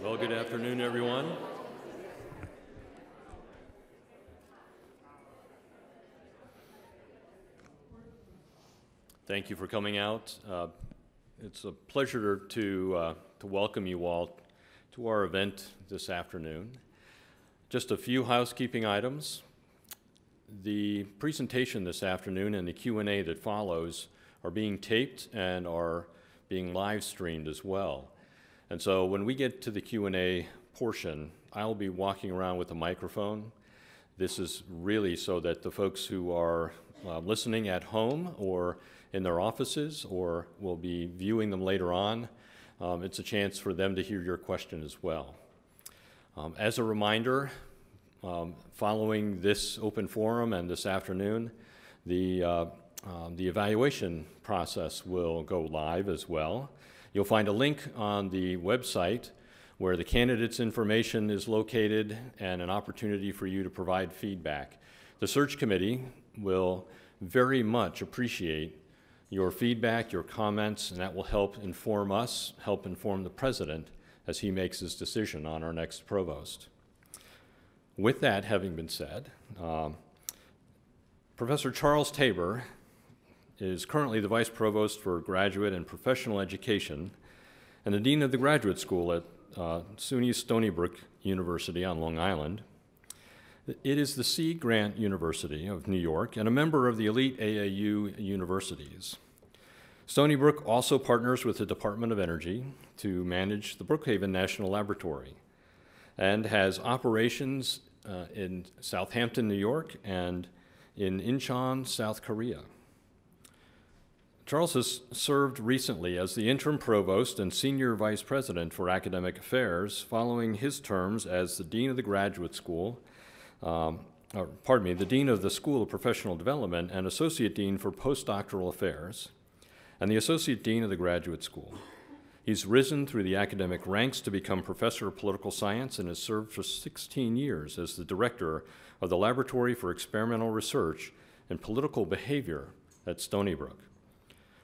Well, good afternoon, everyone. Thank you for coming out. It's a pleasure to welcome you all to our event this afternoon. Just a few housekeeping items. The presentation this afternoon and the Q&A that follows are being taped and are being live streamed as well. And so when we get to the Q&A portion, I'll be walking around with a microphone. This is really so that the folks who are listening at home or in their offices or will be viewing them later on, it's a chance for them to hear your question as well. As a reminder, following this open forum and this afternoon, the evaluation process will go live as well. You'll find a link on the website where the candidates' information is located and an opportunity for you to provide feedback. The search committee will very much appreciate your feedback, your comments, and that will help inform us, help inform the president as he makes his decision on our next provost. With that having been said, Professor Charles Tabor is currently the Vice Provost for Graduate and Professional Education and the Dean of the Graduate School at SUNY Stony Brook University on Long Island. It is the Sea Grant University of New York and a member of the elite AAU universities. Stony Brook also partners with the Department of Energy to manage the Brookhaven National Laboratory and has operations in Southampton, New York and in Incheon, South Korea. Charles has served recently as the interim provost and senior vice president for academic affairs following his terms as the dean of the graduate school, the dean of the School of Professional Development and associate dean for postdoctoral affairs, and the associate dean of the graduate school. He's risen through the academic ranks to become professor of political science and has served for 16 years as the director of the Laboratory for Experimental Research in Political Behavior at Stony Brook.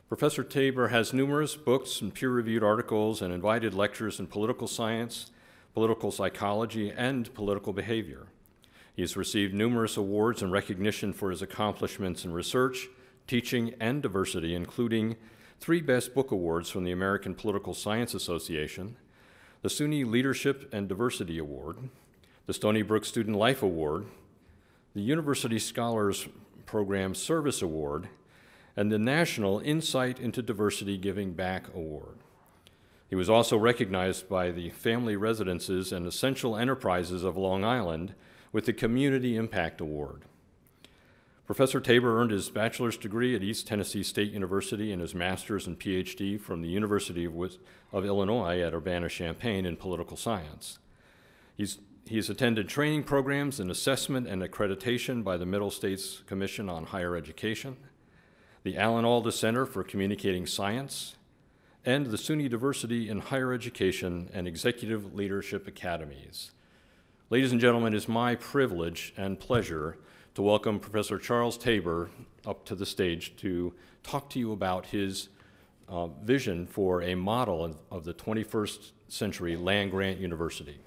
Professor Tabor has numerous books and peer-reviewed articles and invited lectures in political science, political psychology, and political behavior. He has received numerous awards and recognition for his accomplishments in research, teaching, and diversity, including 3 Best Book Awards from the American Political Science Association, the SUNY Leadership and Diversity Award, the Stony Brook Student Life Award, the University Scholars Program Service Award, and the National Insight into Diversity Giving Back Award. He was also recognized by the Family Residences and Essential Enterprises of Long Island with the Community Impact Award. Professor Tabor earned his bachelor's degree at East Tennessee State University and his master's and PhD from the University of Illinois at Urbana-Champaign in political science. He's attended training programs in assessment and accreditation by the Middle States Commission on Higher Education, the Alan Alda Center for Communicating Science, and the SUNY Diversity in Higher Education and Executive Leadership Academies. Ladies and gentlemen, it is my privilege and pleasure to welcome Professor Charles Tabor up to the stage to talk to you about his vision for a model of the 21st century land-grant university.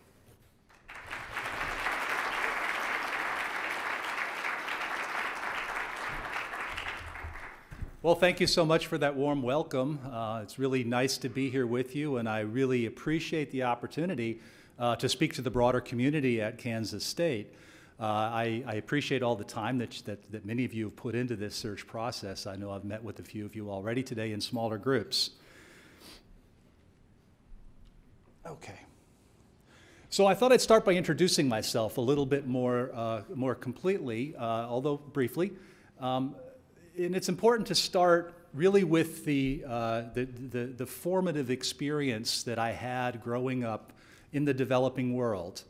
Well, thank you so much for that warm welcome. It's really nice to be here with you, and I really appreciate the opportunity to speak to the broader community at Kansas State. I appreciate all the time that many of you have put into this search process. I know I've met with a few of you already today in smaller groups. Okay. So I thought I'd start by introducing myself a little bit more completely, although briefly. And it's important to start really with the formative experience that I had growing up in the developing world.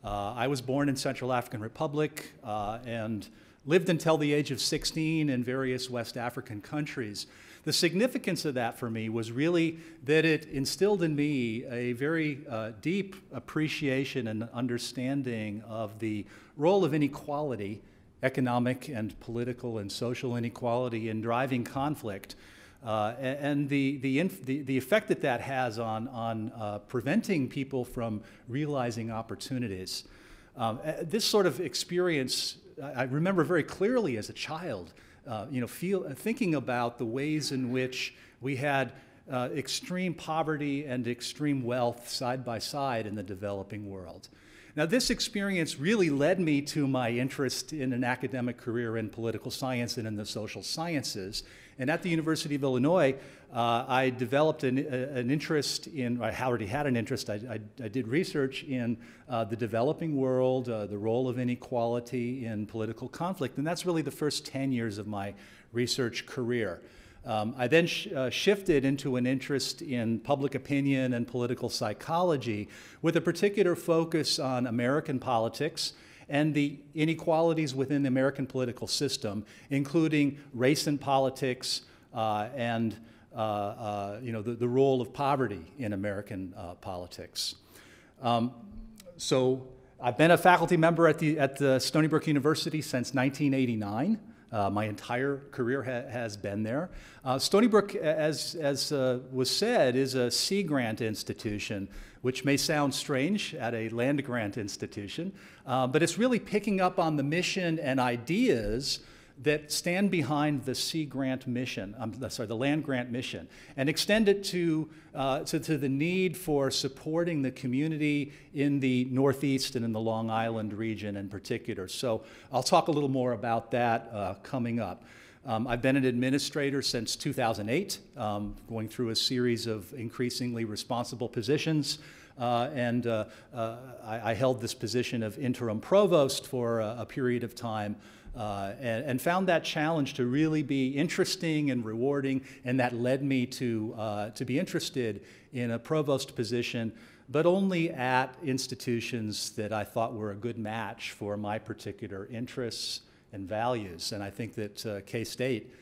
I was born in Central African Republic and lived until the age of 16 in various West African countries. The significance of that for me was really that it instilled in me a very deep appreciation and understanding of the role of inequality, economic and political and social inequality in driving conflict and the effect that that has on preventing people from realizing opportunities. This sort of experience, I remember very clearly as a child, thinking about the ways in which we had extreme poverty and extreme wealth side by side in the developing world. Now, this experience really led me to my interest in an academic career in political science and in the social sciences. And at the University of Illinois, I developed an interest in, I already had an interest, I did research in the developing world, the role of inequality in political conflict, and that's really the first 10 years of my research career. I then shifted into an interest in public opinion and political psychology with a particular focus on American politics and the inequalities within the American political system, including race in politics and the role of poverty in American politics. So I've been a faculty member at Stony Brook University since 1989. My entire career has been there. Stony Brook, as was said, is a Sea Grant institution, which may sound strange at a land grant institution, but it's really picking up on the mission and ideas that stand behind the Sea Grant mission, the land grant mission, and extend it to the need for supporting the community in the Northeast and in the Long Island region in particular. So I'll talk a little more about that coming up. I've been an administrator since 2008, going through a series of increasingly responsible positions. I held this position of interim provost for a period of time. And found that challenge to really be interesting and rewarding, and that led me to be interested in a provost position, but only at institutions that I thought were a good match for my particular interests and values. And I think that K-State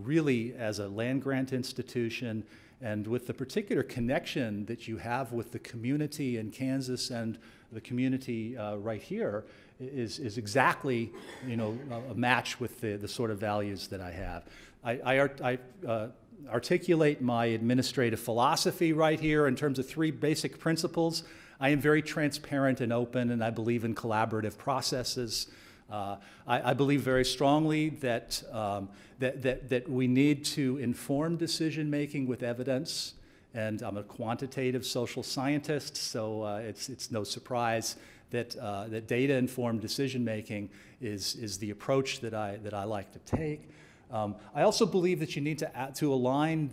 really, as a land grant institution, and with the particular connection that you have with the community in Kansas and the community right here, is exactly, a match with the sort of values that I have. I articulate my administrative philosophy right here in terms of 3 basic principles. I am very transparent and open, and I believe in collaborative processes. I believe very strongly that we need to inform decision-making with evidence, and I'm a quantitative social scientist, so it's no surprise that data-informed decision-making is the approach that I like to take. I also believe that you need to align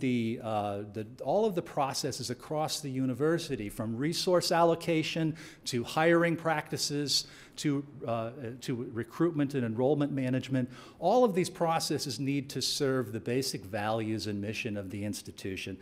all of the processes across the university, from resource allocation to hiring practices to recruitment and enrollment management. All of these processes need to serve the basic values and mission of the institution.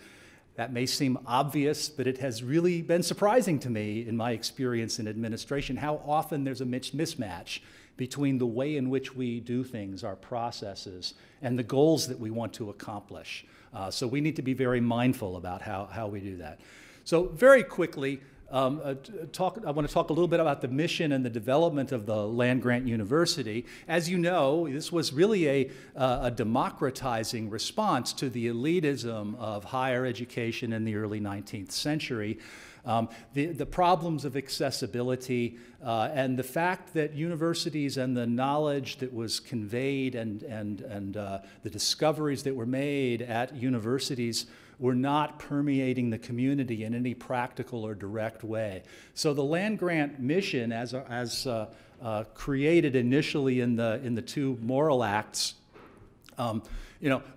That may seem obvious, but it has really been surprising to me in my experience in administration how often there's a mismatch between the way in which we do things, our processes, and the goals that we want to accomplish. So we need to be very mindful about how we do that. So very quickly, I want to talk a little bit about the mission and the development of the land-grant university. As you know, this was really a democratizing response to the elitism of higher education in the early 19th century. The problems of accessibility and the fact that universities and the knowledge that was conveyed and the discoveries that were made at universities were not permeating the community in any practical or direct way. So the land-grant mission, as created initially in the 2 Moral Acts,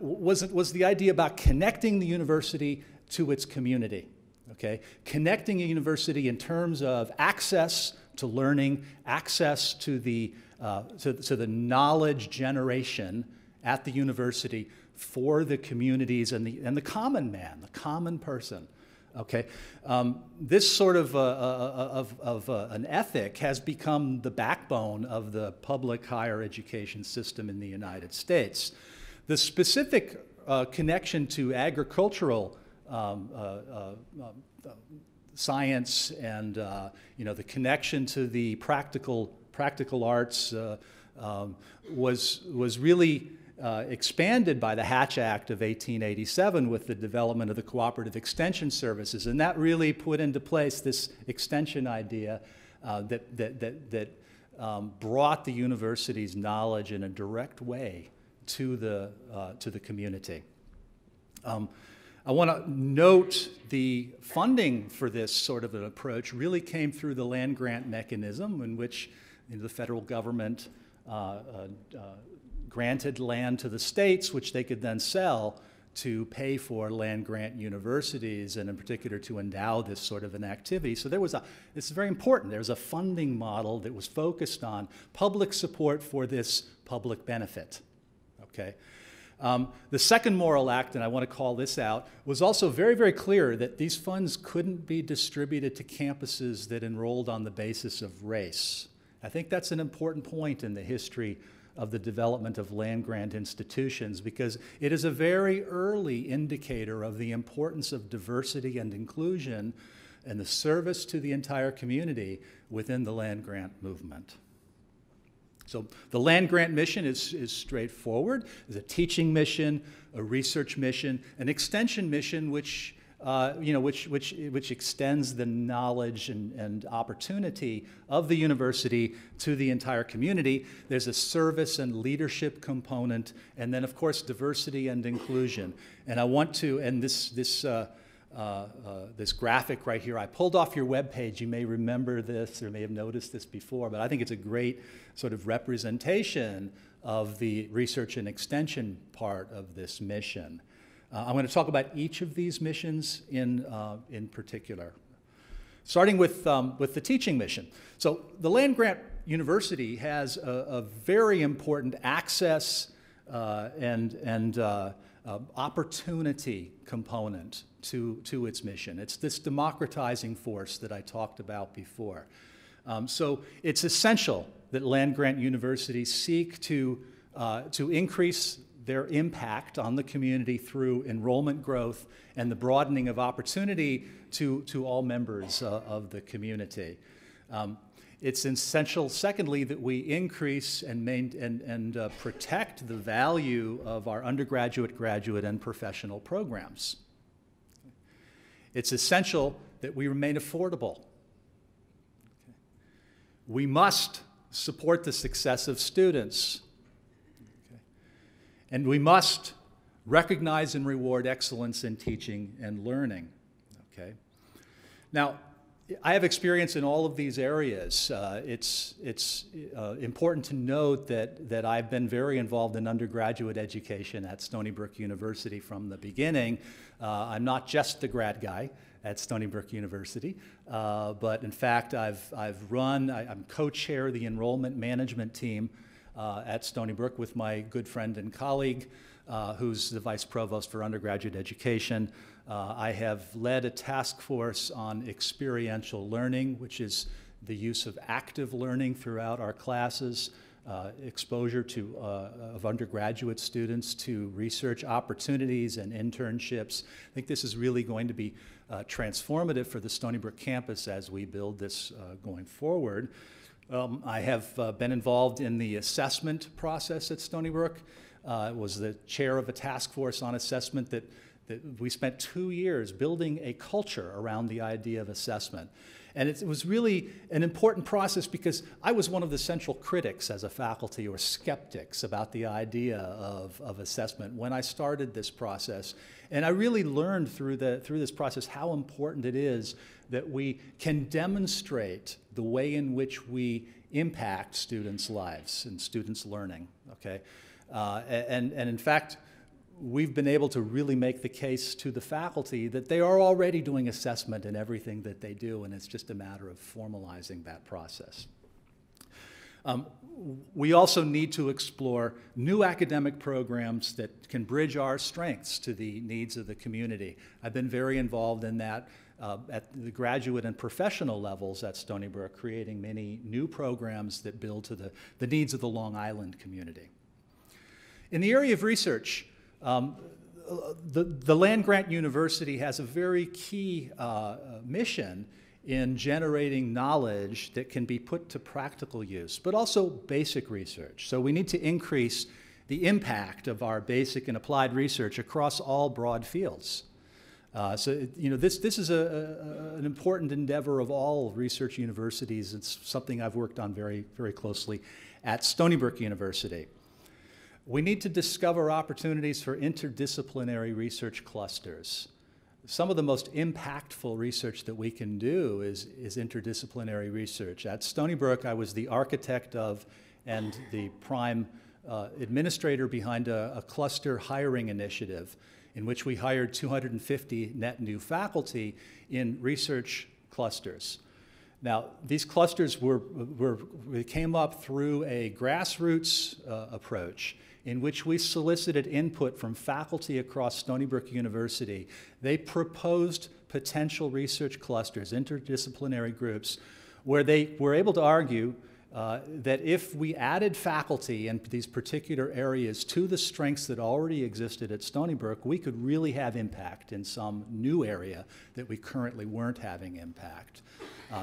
was the idea about connecting the university to its community. Okay, connecting a university in terms of access to learning, access to the knowledge generation at the university for the communities and the common man, the common person. Okay, this sort of an ethic has become the backbone of the public higher education system in the United States. The specific connection to agricultural science and the connection to the practical arts was really expanded by the Hatch Act of 1887 with the development of the Cooperative Extension Services. And that really put into place this extension idea that brought the university's knowledge in a direct way to the community. I want to note the funding for this sort of an approach really came through the land grant mechanism in which the federal government granted land to the states, which they could then sell to pay for land grant universities, and in particular to endow this sort of an activity. So this is very important. There's a funding model that was focused on public support for this public benefit, okay? The second moral act, and I want to call this out, was also very, very clear that these funds couldn't be distributed to campuses that enrolled on the basis of race. I think that's an important point in the history of the development of land grant institutions, because it is a very early indicator of the importance of diversity and inclusion and the service to the entire community within the land grant movement. So the land grant mission is straightforward. There's a teaching mission, a research mission, an extension mission which extends the knowledge and opportunity of the university to the entire community. There's a service and leadership component, and then of course diversity and inclusion. And I want to, and this graphic right here, I pulled off your webpage. You may remember this or may have noticed this before, but I think it's a great sort of representation of the research and extension part of this mission. I'm going to talk about each of these missions in particular. Starting with the teaching mission. So the land grant university has a very important access and opportunity component to its mission. It's this democratizing force that I talked about before. So it's essential that land grant universities seek to increase their impact on the community through enrollment growth and the broadening of opportunity to all members of the community. It's essential, secondly, that we increase and protect the value of our undergraduate, graduate, and professional programs. It's essential that we remain affordable. We must support the success of students. And we must recognize and reward excellence in teaching and learning, okay? Now, I have experience in all of these areas. It's important to note that I've been very involved in undergraduate education at Stony Brook University from the beginning. I'm not just the grad guy at Stony Brook University, but in fact, I'm co-chair of the enrollment management team at Stony Brook with my good friend and colleague, who's the Vice Provost for Undergraduate Education. I have led a task force on experiential learning, which is the use of active learning throughout our classes, exposure of undergraduate students to research opportunities and internships. I think this is really going to be transformative for the Stony Brook campus as we build this going forward. I have been involved in the assessment process at Stony Brook. Was the chair of a task force on assessment that we spent 2 years building a culture around the idea of assessment. And it was really an important process because I was one of the central critics as a faculty, or skeptics, about the idea of assessment when I started this process. And I really learned through this process how important it is that we can demonstrate the way in which we impact students' lives and students' learning, okay? And in fact, we've been able to really make the case to the faculty that they are already doing assessment in everything that they do, and it's just a matter of formalizing that process. We also need to explore new academic programs that can bridge our strengths to the needs of the community. I've been very involved in that at the graduate and professional levels at Stony Brook, creating many new programs that build to the needs of the Long Island community. In the area of research, the land grant university has a very key mission in generating knowledge that can be put to practical use, but also basic research. So we need to increase the impact of our basic and applied research across all broad fields. This is an important endeavor of all research universities. It's something I've worked on very, very closely at Stony Brook University. We need to discover opportunities for interdisciplinary research clusters. Some of the most impactful research that we can do is interdisciplinary research. At Stony Brook, I was the architect of and the prime administrator behind a cluster hiring initiative in which we hired 250 net new faculty in research clusters. Now, these clusters came up through a grassroots approach in which we solicited input from faculty across Stony Brook University. They proposed potential research clusters, interdisciplinary groups, where they were able to argue that if we added faculty in these particular areas to the strengths that already existed at Stony Brook, we could really have impact in some new area that we currently weren't having impact.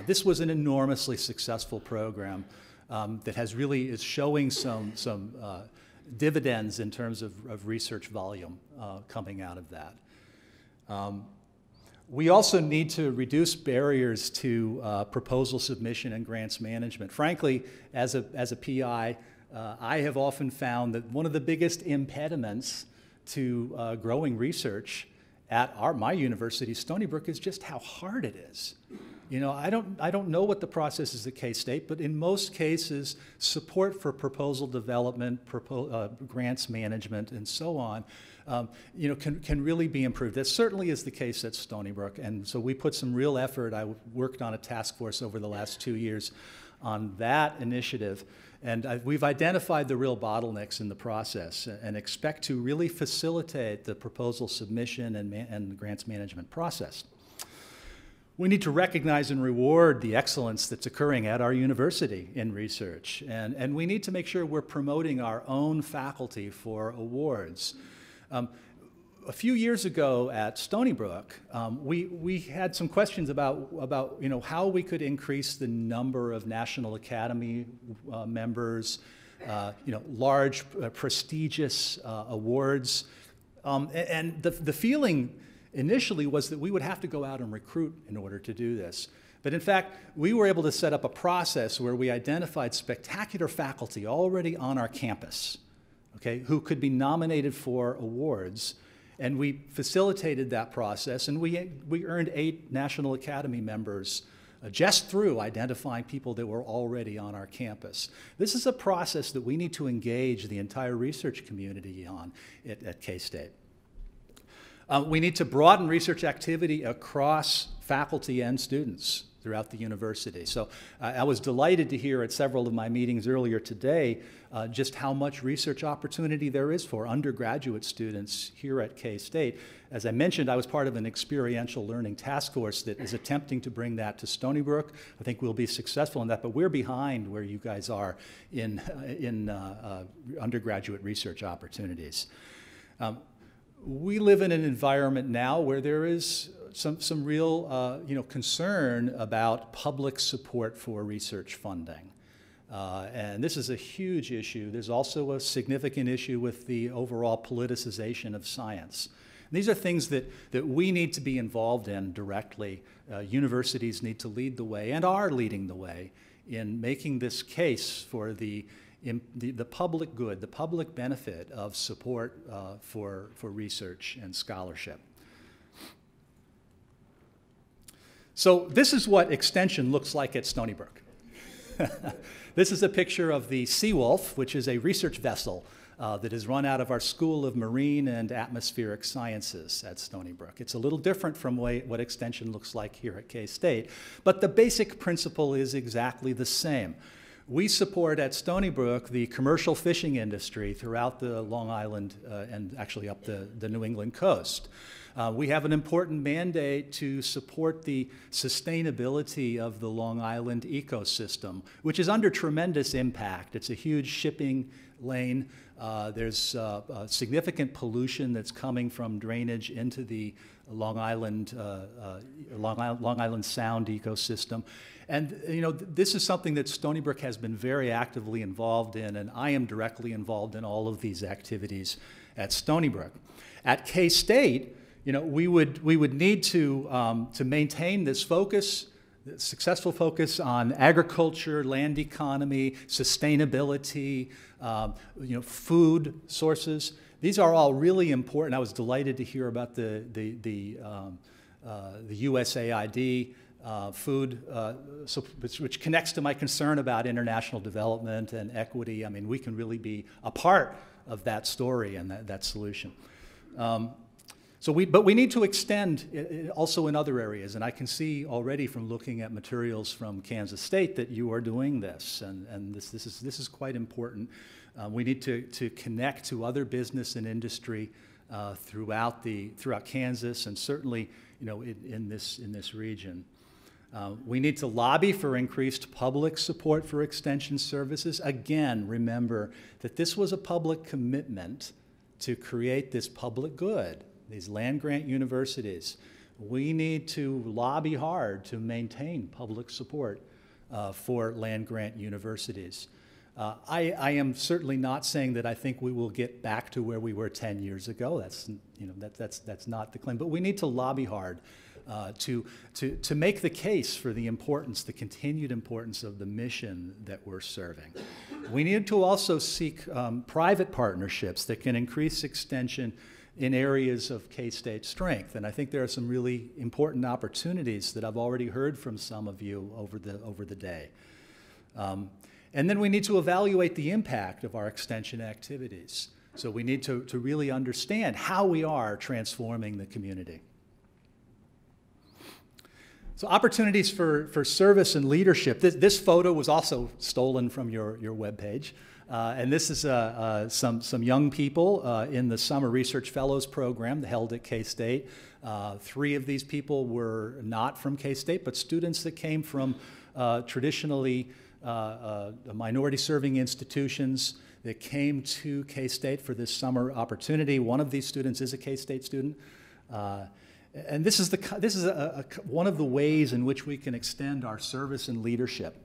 This was an enormously successful program that is showing some dividends in terms of research volume coming out of that. We also need to reduce barriers to proposal submission and grants management. Frankly, as a PI, I have often found that one of the biggest impediments to growing research at my university, Stony Brook, is just how hard it is. You know, I don't know what the process is at K-State, but in most cases, support for proposal development, grants management, and so on, can really be improved. That certainly is the case at Stony Brook, and so we put some real effort. I worked on a task force over the last 2 years on that initiative, and we've identified the real bottlenecks in the process and expect to really facilitate the proposal submission and the grants management process. We need to recognize and reward the excellence that's occurring at our university in research, and we need to make sure we're promoting our own faculty for awards. A few years ago at Stony Brook, we had some questions about how we could increase the number of National Academy members, large, prestigious awards, and the feeling initially was that we would have to go out and recruit in order to do this. But in fact, we were able to set up a process where we identified spectacular faculty already on our campus, okay, who could be nominated for awards. And we facilitated that process, and we earned 8 National Academy members just through identifying people that were already on our campus. This is a process that we need to engage the entire research community on at K-State. We need to broaden research activity across faculty and students throughout the university. So I was delighted to hear at several of my meetings earlier today just how much research opportunity there is for undergraduate students here at K-State. As I mentioned, I was part of an experiential learning task force that is attempting to bring that to Stony Brook. I think we'll be successful in that, but we're behind where you guys are in undergraduate research opportunities. We live in an environment now where there is some real concern about public support for research funding. And this is a huge issue. There's also a significant issue with the overall politicization of science. And these are things that we need to be involved in directly. Universities need to lead the way and are leading the way in making this case for the public good, the public benefit of support for research and scholarship. So this is what extension looks like at Stony Brook. This is a picture of the Seawolf, which is a research vessel that is run out of our School of Marine and Atmospheric Sciences at Stony Brook. It's a little different from what extension looks like here at K-State, but the basic principle is exactly the same. We support at Stony Brook the commercial fishing industry throughout the Long Island and actually up the New England coast. We have an important mandate to support the sustainability of the Long Island ecosystem, which is under tremendous impact. It's a huge shipping lane. There's significant pollution that's coming from drainage into the Long Island Sound ecosystem. And you know, this is something that Stony Brook has been very actively involved in, and I am directly involved in all of these activities at Stony Brook. At K-State, you know, we would need to maintain this focus, successful focus on agriculture, land economy, sustainability, you know, food sources. These are all really important. I was delighted to hear about the USAID food, which connects to my concern about international development and equity. I mean, we can really be a part of that story and that solution. But we need to extend also in other areas, and I can see already from looking at materials from Kansas State that you are doing this, and this is quite important. We need to connect to other business and industry throughout Kansas, and certainly, you know, in this region. We need to lobby for increased public support for extension services. Again, remember that this was a public commitment to create this public good, these land-grant universities. We need to lobby hard to maintain public support for land-grant universities. I am certainly not saying that I think we will get back to where we were 10 years ago. That's, you know, that's not the claim. But we need to lobby hard to make the case for the importance, the continued importance of the mission that we're serving. We need to also seek private partnerships that can increase extension in areas of K-State strength. And I think there are some really important opportunities that I've already heard from some of you over the day. And then we need to evaluate the impact of our extension activities. So we need to really understand how we are transforming the community. So opportunities for service and leadership. This photo was also stolen from your webpage. And this is some young people in the Summer Research Fellows Program held at K-State. 3 of these people were not from K-State, but students that came from traditionally minority-serving institutions that came to K-State for this summer opportunity. One of these students is a K-State student. And this is one of the ways in which we can extend our service and leadership.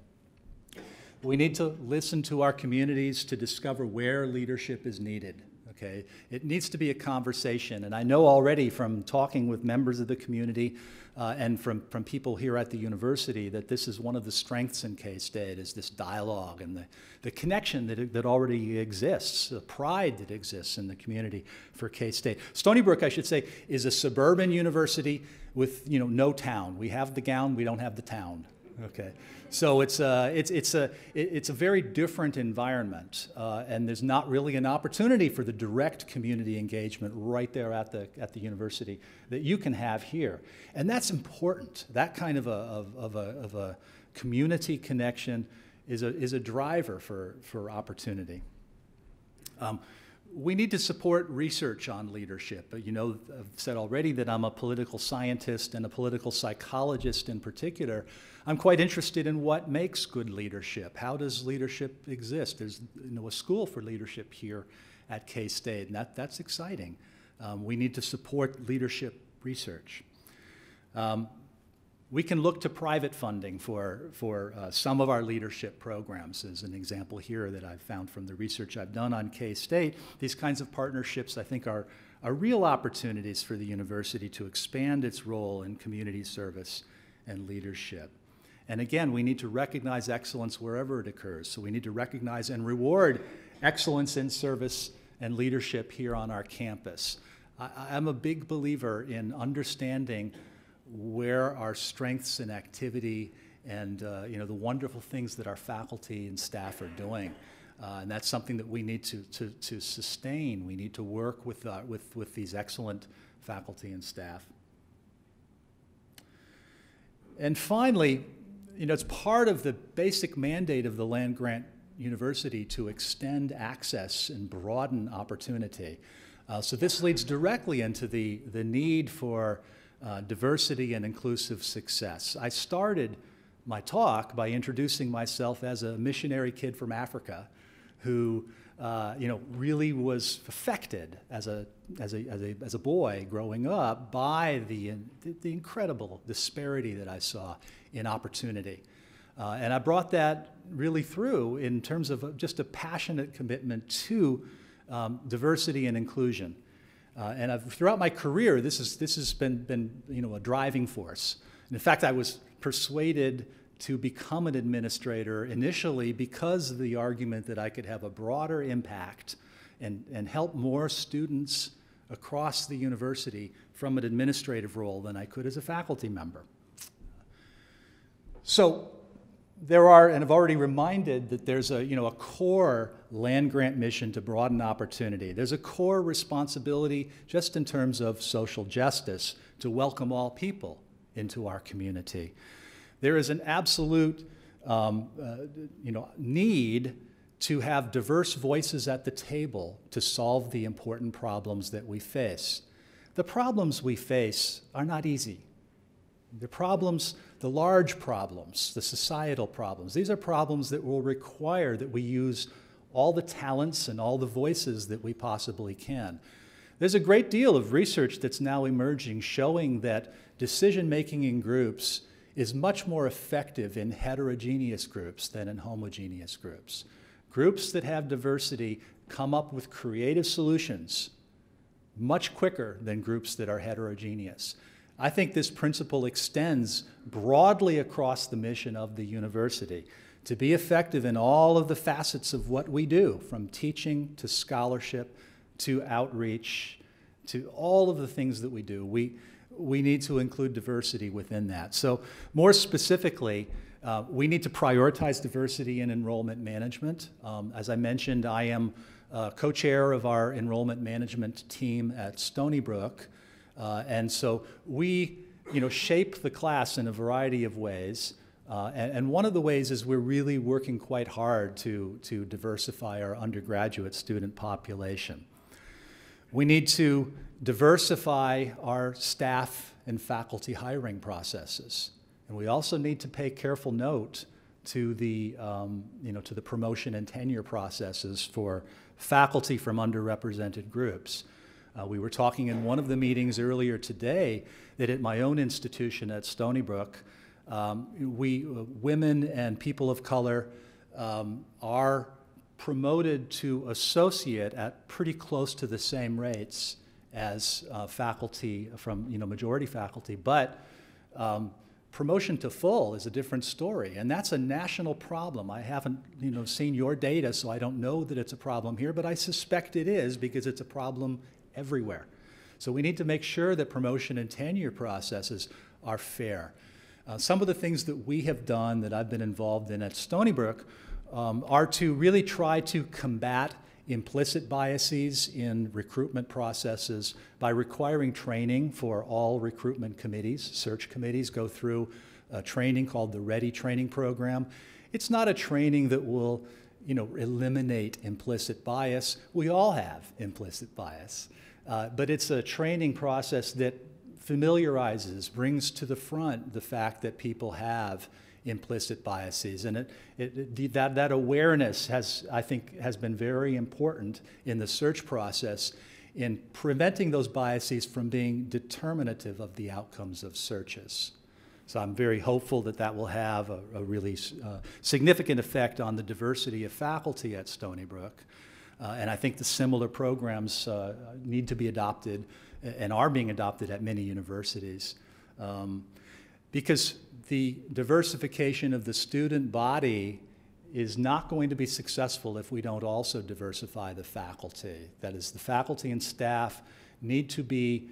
We need to listen to our communities to discover where leadership is needed. Okay? It needs to be a conversation, and I know already from talking with members of the community and from people here at the university that this is one of the strengths in K-State, is this dialogue and the connection that already exists, the pride that exists in the community for K-State. Stony Brook, I should say, is a suburban university with, you know, no town. We have the gown, we don't have the town. Okay, so it's a very different environment, and there's not really an opportunity for the direct community engagement right there at the university that you can have here, and that's important. That kind of a community connection is a driver for opportunity. We need to support research on leadership. You know, I've said already that I'm a political scientist and a political psychologist in particular. I'm quite interested in what makes good leadership. How does leadership exist? There's, you know, a school for leadership here at K-State, and that's exciting. We need to support leadership research. We can look to private funding for some of our leadership programs. As an example here that I've found from the research I've done on K-State, these kinds of partnerships I think are real opportunities for the university to expand its role in community service and leadership. And again, we need to recognize excellence wherever it occurs. So we need to recognize and reward excellence in service and leadership here on our campus. I'm a big believer in understanding where our strengths and activity and you know, the wonderful things that our faculty and staff are doing. And that's something that we need to sustain. We need to work with these excellent faculty and staff. And finally, you know, it's part of the basic mandate of the land-grant university to extend access and broaden opportunity. So this leads directly into the need for diversity and inclusive success. I started my talk by introducing myself as a missionary kid from Africa who really was affected as a boy growing up by the incredible disparity that I saw in opportunity. And I brought that really through in terms of just a passionate commitment to diversity and inclusion. And throughout my career, this has been a driving force. And in fact, I was persuaded to become an administrator initially because of the argument that I could have a broader impact and help more students across the university from an administrative role than I could as a faculty member. So there are, and I've already reminded that there's a core land-grant mission to broaden opportunity. There's a core responsibility just in terms of social justice to welcome all people into our community. There is an absolute need to have diverse voices at the table to solve the important problems that we face. The problems we face are not easy. The problems, the large problems, the societal problems, these are problems that will require that we use all the talents and all the voices that we possibly can. There's a great deal of research that's now emerging showing that decision-making in groups is much more effective in heterogeneous groups than in homogeneous groups. Groups that have diversity come up with creative solutions much quicker than groups that are heterogeneous. I think this principle extends broadly across the mission of the university to be effective in all of the facets of what we do, from teaching to scholarship to outreach to all of the things that we do. We need to include diversity within that. So more specifically, we need to prioritize diversity in enrollment management. As I mentioned, I am co-chair of our enrollment management team at Stony Brook. And so we shape the class in a variety of ways. And one of the ways is we're really working quite hard to diversify our undergraduate student population. We need to diversify our staff and faculty hiring processes. And we also need to pay careful note to the promotion and tenure processes for faculty from underrepresented groups. We were talking in one of the meetings earlier today that at my own institution at Stony Brook, women and people of color are promoted to associate at pretty close to the same rates as faculty from majority faculty, but promotion to full is a different story, and that's a national problem. I haven't seen your data, so I don't know that it's a problem here, but I suspect it is because it's a problem everywhere. So we need to make sure that promotion and tenure processes are fair. Some of the things that we have done that I've been involved in at Stony Brook are to really try to combat implicit biases in recruitment processes by requiring training for all recruitment committees. Search committees go through a training called the READY training program. It's not a training that will eliminate implicit bias. We all have implicit bias. But it's a training process that familiarizes, brings to the front the fact that people have implicit biases. And that awareness I think has been very important in the search process in preventing those biases from being determinative of the outcomes of searches. So I'm very hopeful that that will have a really significant effect on the diversity of faculty at Stony Brook. And I think the similar programs need to be adopted and are being adopted at many universities. Because the diversification of the student body is not going to be successful if we don't also diversify the faculty. That is, the faculty and staff need to be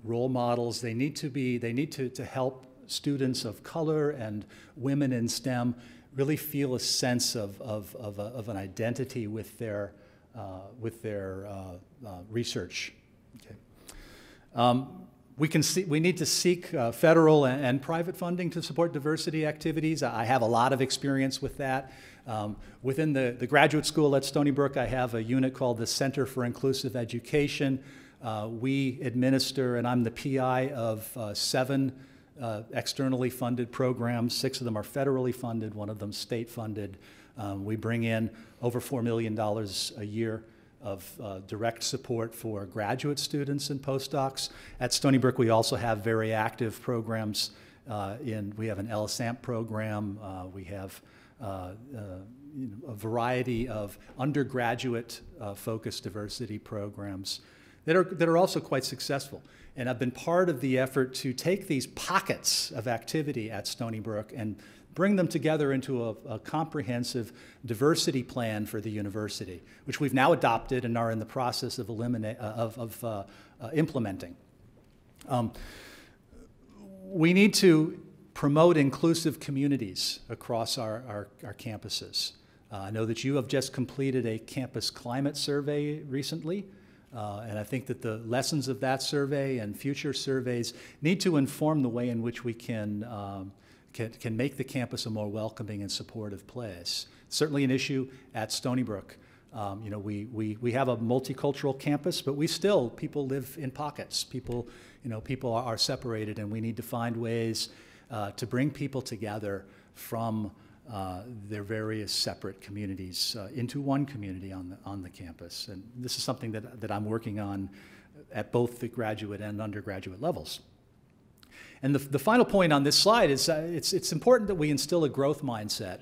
role models. They need to help students of color and women in STEM really feel a sense of an identity with their research. Okay. We need to seek federal and private funding to support diversity activities. I have a lot of experience with that. Within the graduate school at Stony Brook, I have a unit called the Center for Inclusive Education. We administer, and I'm the PI of 7 externally funded programs. 6 of them are federally funded, 1 of them state funded. We bring in over $4 million a year of direct support for graduate students and postdocs. At Stony Brook, we also have very active programs. We have an LSAMP program. We have a variety of undergraduate focused diversity programs that are also quite successful. And I've been part of the effort to take these pockets of activity at Stony Brook and bring them together into a comprehensive diversity plan for the university, which we've now adopted and are in the process of implementing. We need to promote inclusive communities across our campuses. I know that you have just completed a campus climate survey recently, and I think that the lessons of that survey and future surveys need to inform the way in which we can make the campus a more welcoming and supportive place. Certainly an issue at Stony Brook. You know, we have a multicultural campus, but people live in pockets. People are separated, and we need to find ways to bring people together from their various separate communities into one community on the campus. And this is something that I'm working on at both the graduate and undergraduate levels. And the final point on this slide is it's important that we instill a growth mindset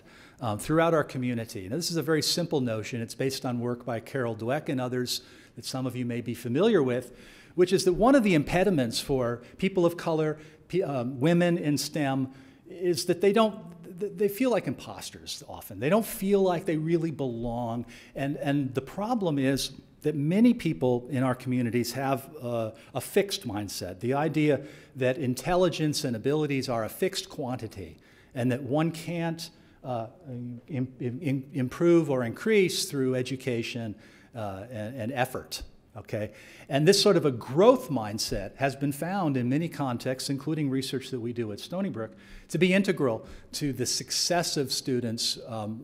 throughout our community. Now, this is a very simple notion. It's based on work by Carol Dweck and others that some of you may be familiar with, which is that one of the impediments for people of color, women in STEM, is that they feel like imposters often. They don't feel like they really belong. And the problem is that many people in our communities have a fixed mindset, the idea that intelligence and abilities are a fixed quantity and that one can't improve or increase through education and effort. Okay? And this sort of a growth mindset has been found in many contexts, including research that we do at Stony Brook, to be integral to the success of students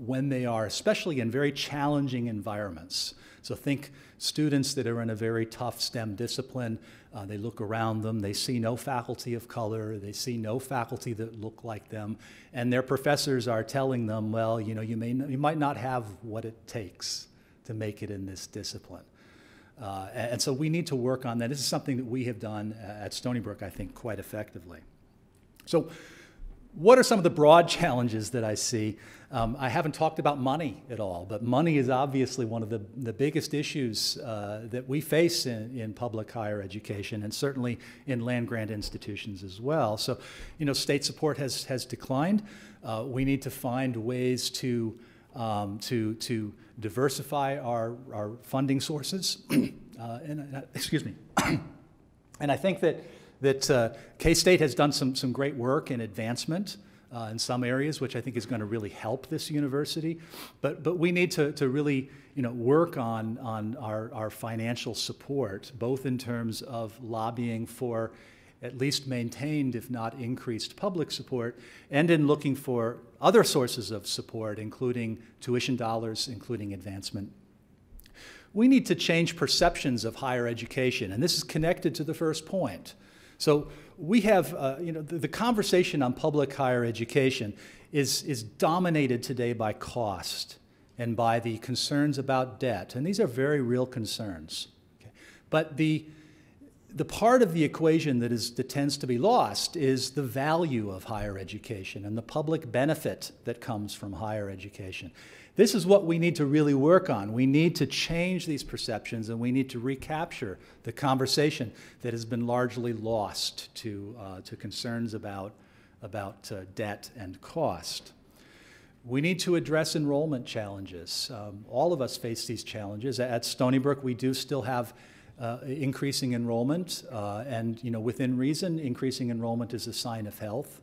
when they are, especially in very challenging environments. So think students that are in a very tough STEM discipline. They look around them, they see no faculty of color, they see no faculty that look like them, and their professors are telling them, well, you know, you might not have what it takes to make it in this discipline. And so we need to work on that. This is something that we have done at Stony Brook, I think, quite effectively. So what are some of the broad challenges that I see? I haven't talked about money at all, but money is obviously one of the biggest issues that we face in public higher education, and certainly in land-grant institutions as well. So, you know, state support has declined. We need to find ways to diversify our funding sources. Excuse me. And I think that K-State has done some great work in advancement in some areas, which I think is going to really help this university. But we need to really, you know, work on our financial support, both in terms of lobbying for at least maintained, if not increased, public support, and in looking for other sources of support, including tuition dollars, including advancement. We need to change perceptions of higher education, and this is connected to the first point. So we have, you know, the conversation on public higher education is dominated today by cost and by the concerns about debt, and these are very real concerns. Okay? But the part of the equation that tends to be lost is the value of higher education and the public benefit that comes from higher education. This is what we need to really work on. We need to change these perceptions, and we need to recapture the conversation that has been largely lost to concerns about debt and cost. We need to address enrollment challenges. All of us face these challenges. At Stony Brook, we do still have increasing enrollment, and, you know, within reason, increasing enrollment is a sign of health.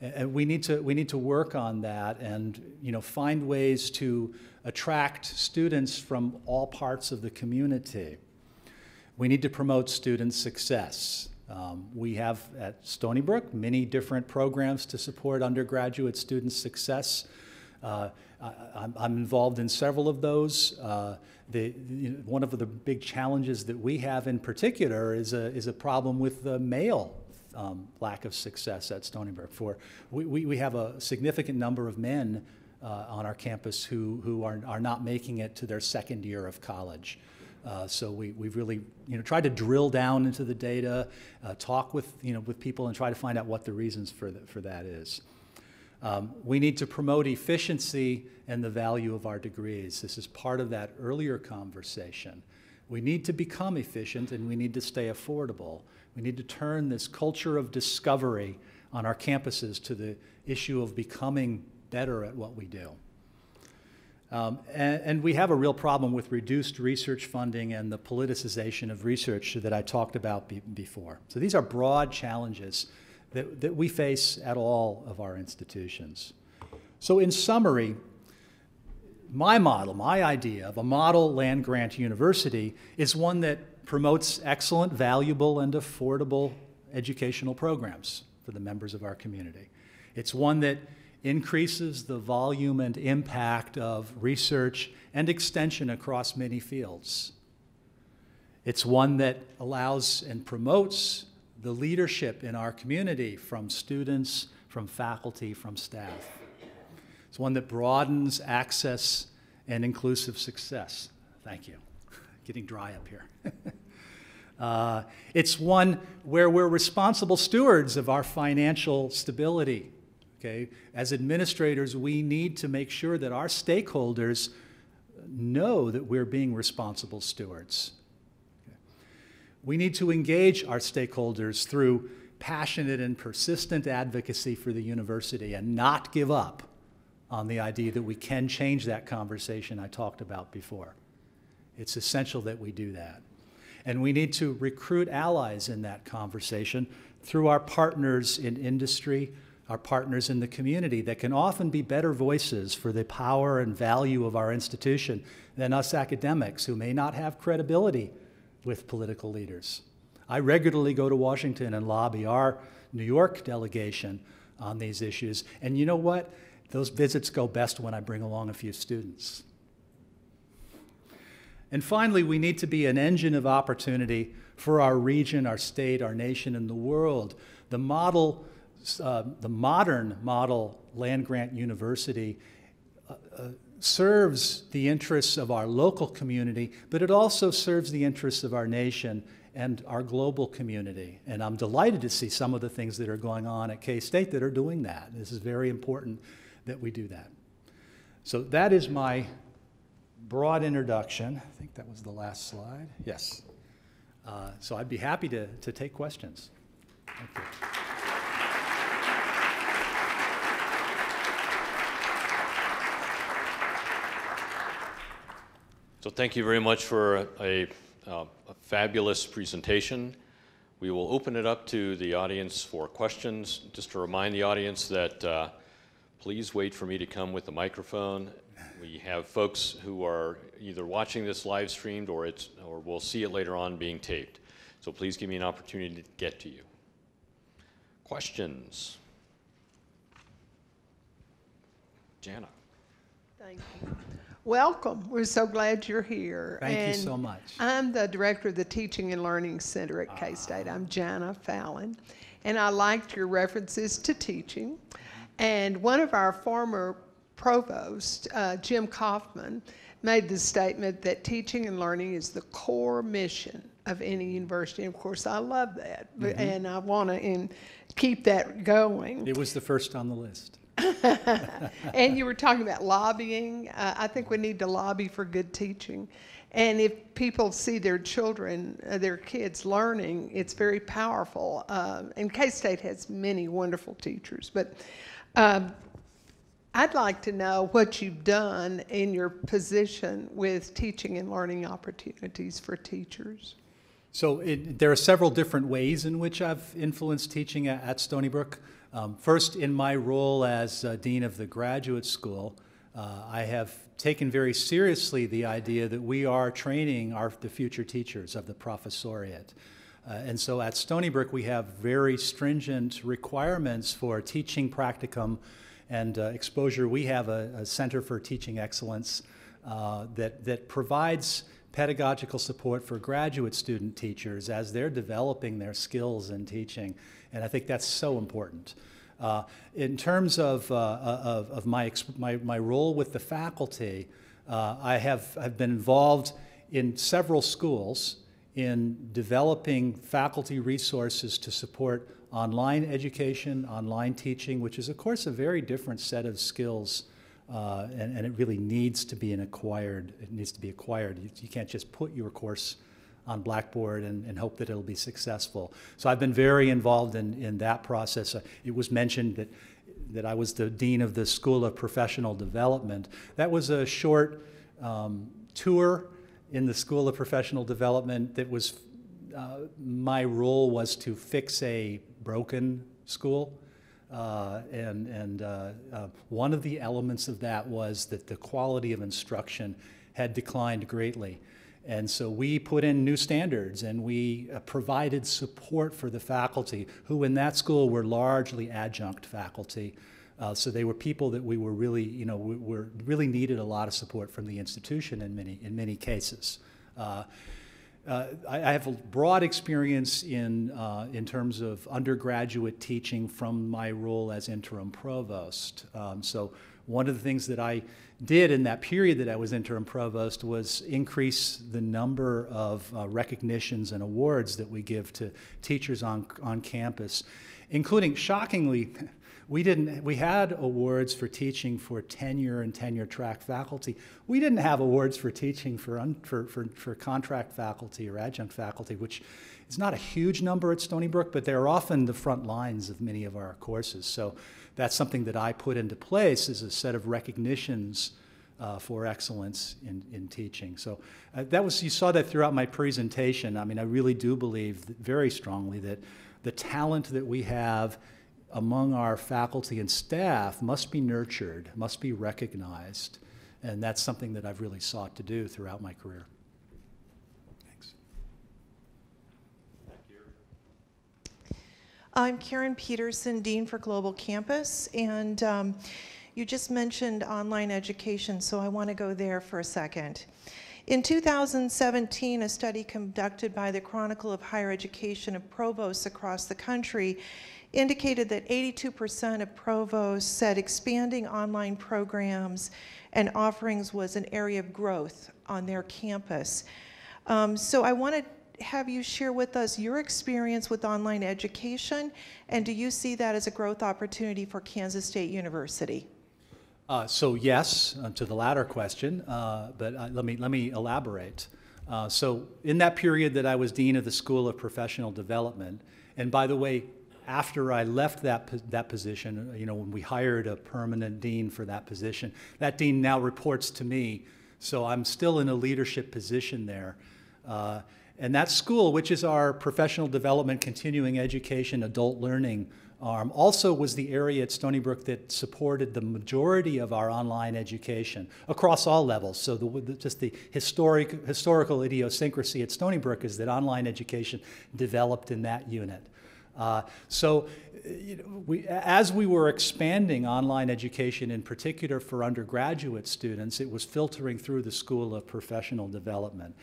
And we need to work on that, and, you know, find ways to attract students from all parts of the community. We need to promote student success. We have at Stony Brook many different programs to support undergraduate student success. I'm involved in several of those. One of the big challenges that we have in particular is a problem with the male lack of success at Stony Brook. We have a significant number of men on our campus who are not making it to their second year of college. So we've really tried to drill down into the data, talk with people, and try to find out what the reasons for that is. We need to promote efficiency and the value of our degrees. This is part of that earlier conversation. We need to become efficient, and we need to stay affordable. We need to turn this culture of discovery on our campuses to the issue of becoming better at what we do. And we have a real problem with reduced research funding and the politicization of research that I talked about before. So these are broad challenges that we face at all of our institutions. So in summary, my model, my idea of a model land-grant university is one that promotes excellent, valuable, and affordable educational programs for the members of our community. It's one that increases the volume and impact of research and extension across many fields. It's one that allows and promotes the leadership in our community from students, from faculty, from staff. It's one that broadens access and inclusive success. Thank you. Getting dry up here. It's one where we're responsible stewards of our financial stability. Okay? As administrators, we need to make sure that our stakeholders know that we're being responsible stewards. Okay? We need to engage our stakeholders through passionate and persistent advocacy for the university and not give up on the idea that we can change that conversation I talked about before. It's essential that we do that. And we need to recruit allies in that conversation through our partners in industry, our partners in the community that can often be better voices for the power and value of our institution than us academics who may not have credibility with political leaders. I regularly go to Washington and lobby our New York delegation on these issues. And you know what? Those visits go best when I bring along a few students. And finally, we need to be an engine of opportunity for our region, our state, our nation, and the world. The modern model land-grant university serves the interests of our local community, but it also serves the interests of our nation and our global community. And I'm delighted to see some of the things that are going on at K-State that are doing that. This is very important that we do that. So that is my broad introduction. I think that was the last slide. Yes. So I'd be happy to take questions. Thank you. So thank you very much for a fabulous presentation. We will open it up to the audience for questions. Just to remind the audience that please wait for me to come with the microphone. We have folks who are either watching this live streamed or we'll see it later on being taped. So please give me an opportunity to get to you. Questions? Jana. Thank you. Welcome. We're so glad you're here. Thank you so much. I'm the director of the Teaching and Learning Center at K-State. I'm Jana Fallon, and I liked your references to teaching. And one of our former provosts, Jim Kaufman, made the statement that teaching and learning is the core mission of any university. And of course, I love that, and I want to keep that going. It was the first on the list. And you were talking about lobbying. I think we need to lobby for good teaching. And if people see their children, their kids learning, it's very powerful. And K-State has many wonderful teachers. But I'd like to know what you've done in your position with teaching and learning opportunities for teachers. So there are several different ways in which I've influenced teaching at Stony Brook. First, in my role as Dean of the Graduate School, I have taken very seriously the idea that we are training the future teachers of the professoriate. And so at Stony Brook, we have very stringent requirements for teaching practicum and exposure. We have a Center for Teaching Excellence that provides pedagogical support for graduate student teachers as they're developing their skills in teaching. And I think that's so important. In terms of my role with the faculty, I've been involved in several schools in developing faculty resources to support online education, online teaching, which is, of course, a very different set of skills, and it really needs to be acquired. It needs to be acquired. You can't just put your course on Blackboard and hope that it'll be successful. So I've been very involved in that process. It was mentioned that I was the Dean of the School of Professional Development. That was a short tour in the School of Professional Development that was, my role was to fix a broken school. One of the elements of that was that the quality of instruction had declined greatly. And so we put in new standards, and we provided support for the faculty, who in that school were largely adjunct faculty. So they were people that we were really, really needed a lot of support from the institution in many cases. I have a broad experience in terms of undergraduate teaching from my role as interim provost. So one of the things that I did in that period that I was interim provost was increase the number of recognitions and awards that we give to teachers on campus, including, shockingly, we had awards for teaching for tenure and tenure-track faculty. We didn't have awards for teaching for contract faculty or adjunct faculty, which is not a huge number at Stony Brook, but they're often the front lines of many of our courses. So that's something that I put into place, is a set of recognitions for excellence in teaching. So you saw that throughout my presentation. I mean, I really do believe very strongly that the talent that we have among our faculty and staff must be nurtured, must be recognized, and that's something that I've really sought to do throughout my career. Thanks. Thank you. I'm Karen Peterson, Dean for Global Campus, and you just mentioned online education, so I want to go there for a second. In 2017, a study conducted by the Chronicle of Higher Education of provosts across the country indicated that 82% of provosts said expanding online programs and offerings was an area of growth on their campus. So I want to have you share with us your experience with online education, and do you see that as a growth opportunity for Kansas State University? So yes, to the latter question, but let me elaborate. So in that period that I was Dean of the School of Professional Development, and by the way, after I left that position, when we hired a permanent dean for that position, that dean now reports to me, so I'm still in a leadership position there. And that school, which is our professional development, continuing education, adult learning arm, also was the area at Stony Brook that supported the majority of our online education across all levels. So just the historical idiosyncrasy at Stony Brook is that online education developed in that unit. As we were expanding online education, in particular for undergraduate students, it was filtering through the School of Professional Development.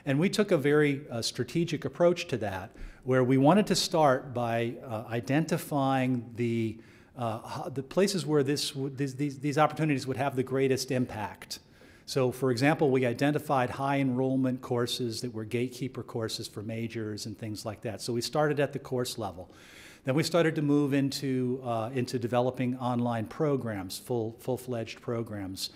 And we took a very strategic approach to that, where we wanted to start by identifying the places where these opportunities would have the greatest impact. So, for example, we identified high enrollment courses that were gatekeeper courses for majors and things like that. So we started at the course level. Then we started to move into developing online programs, full-fledged programs.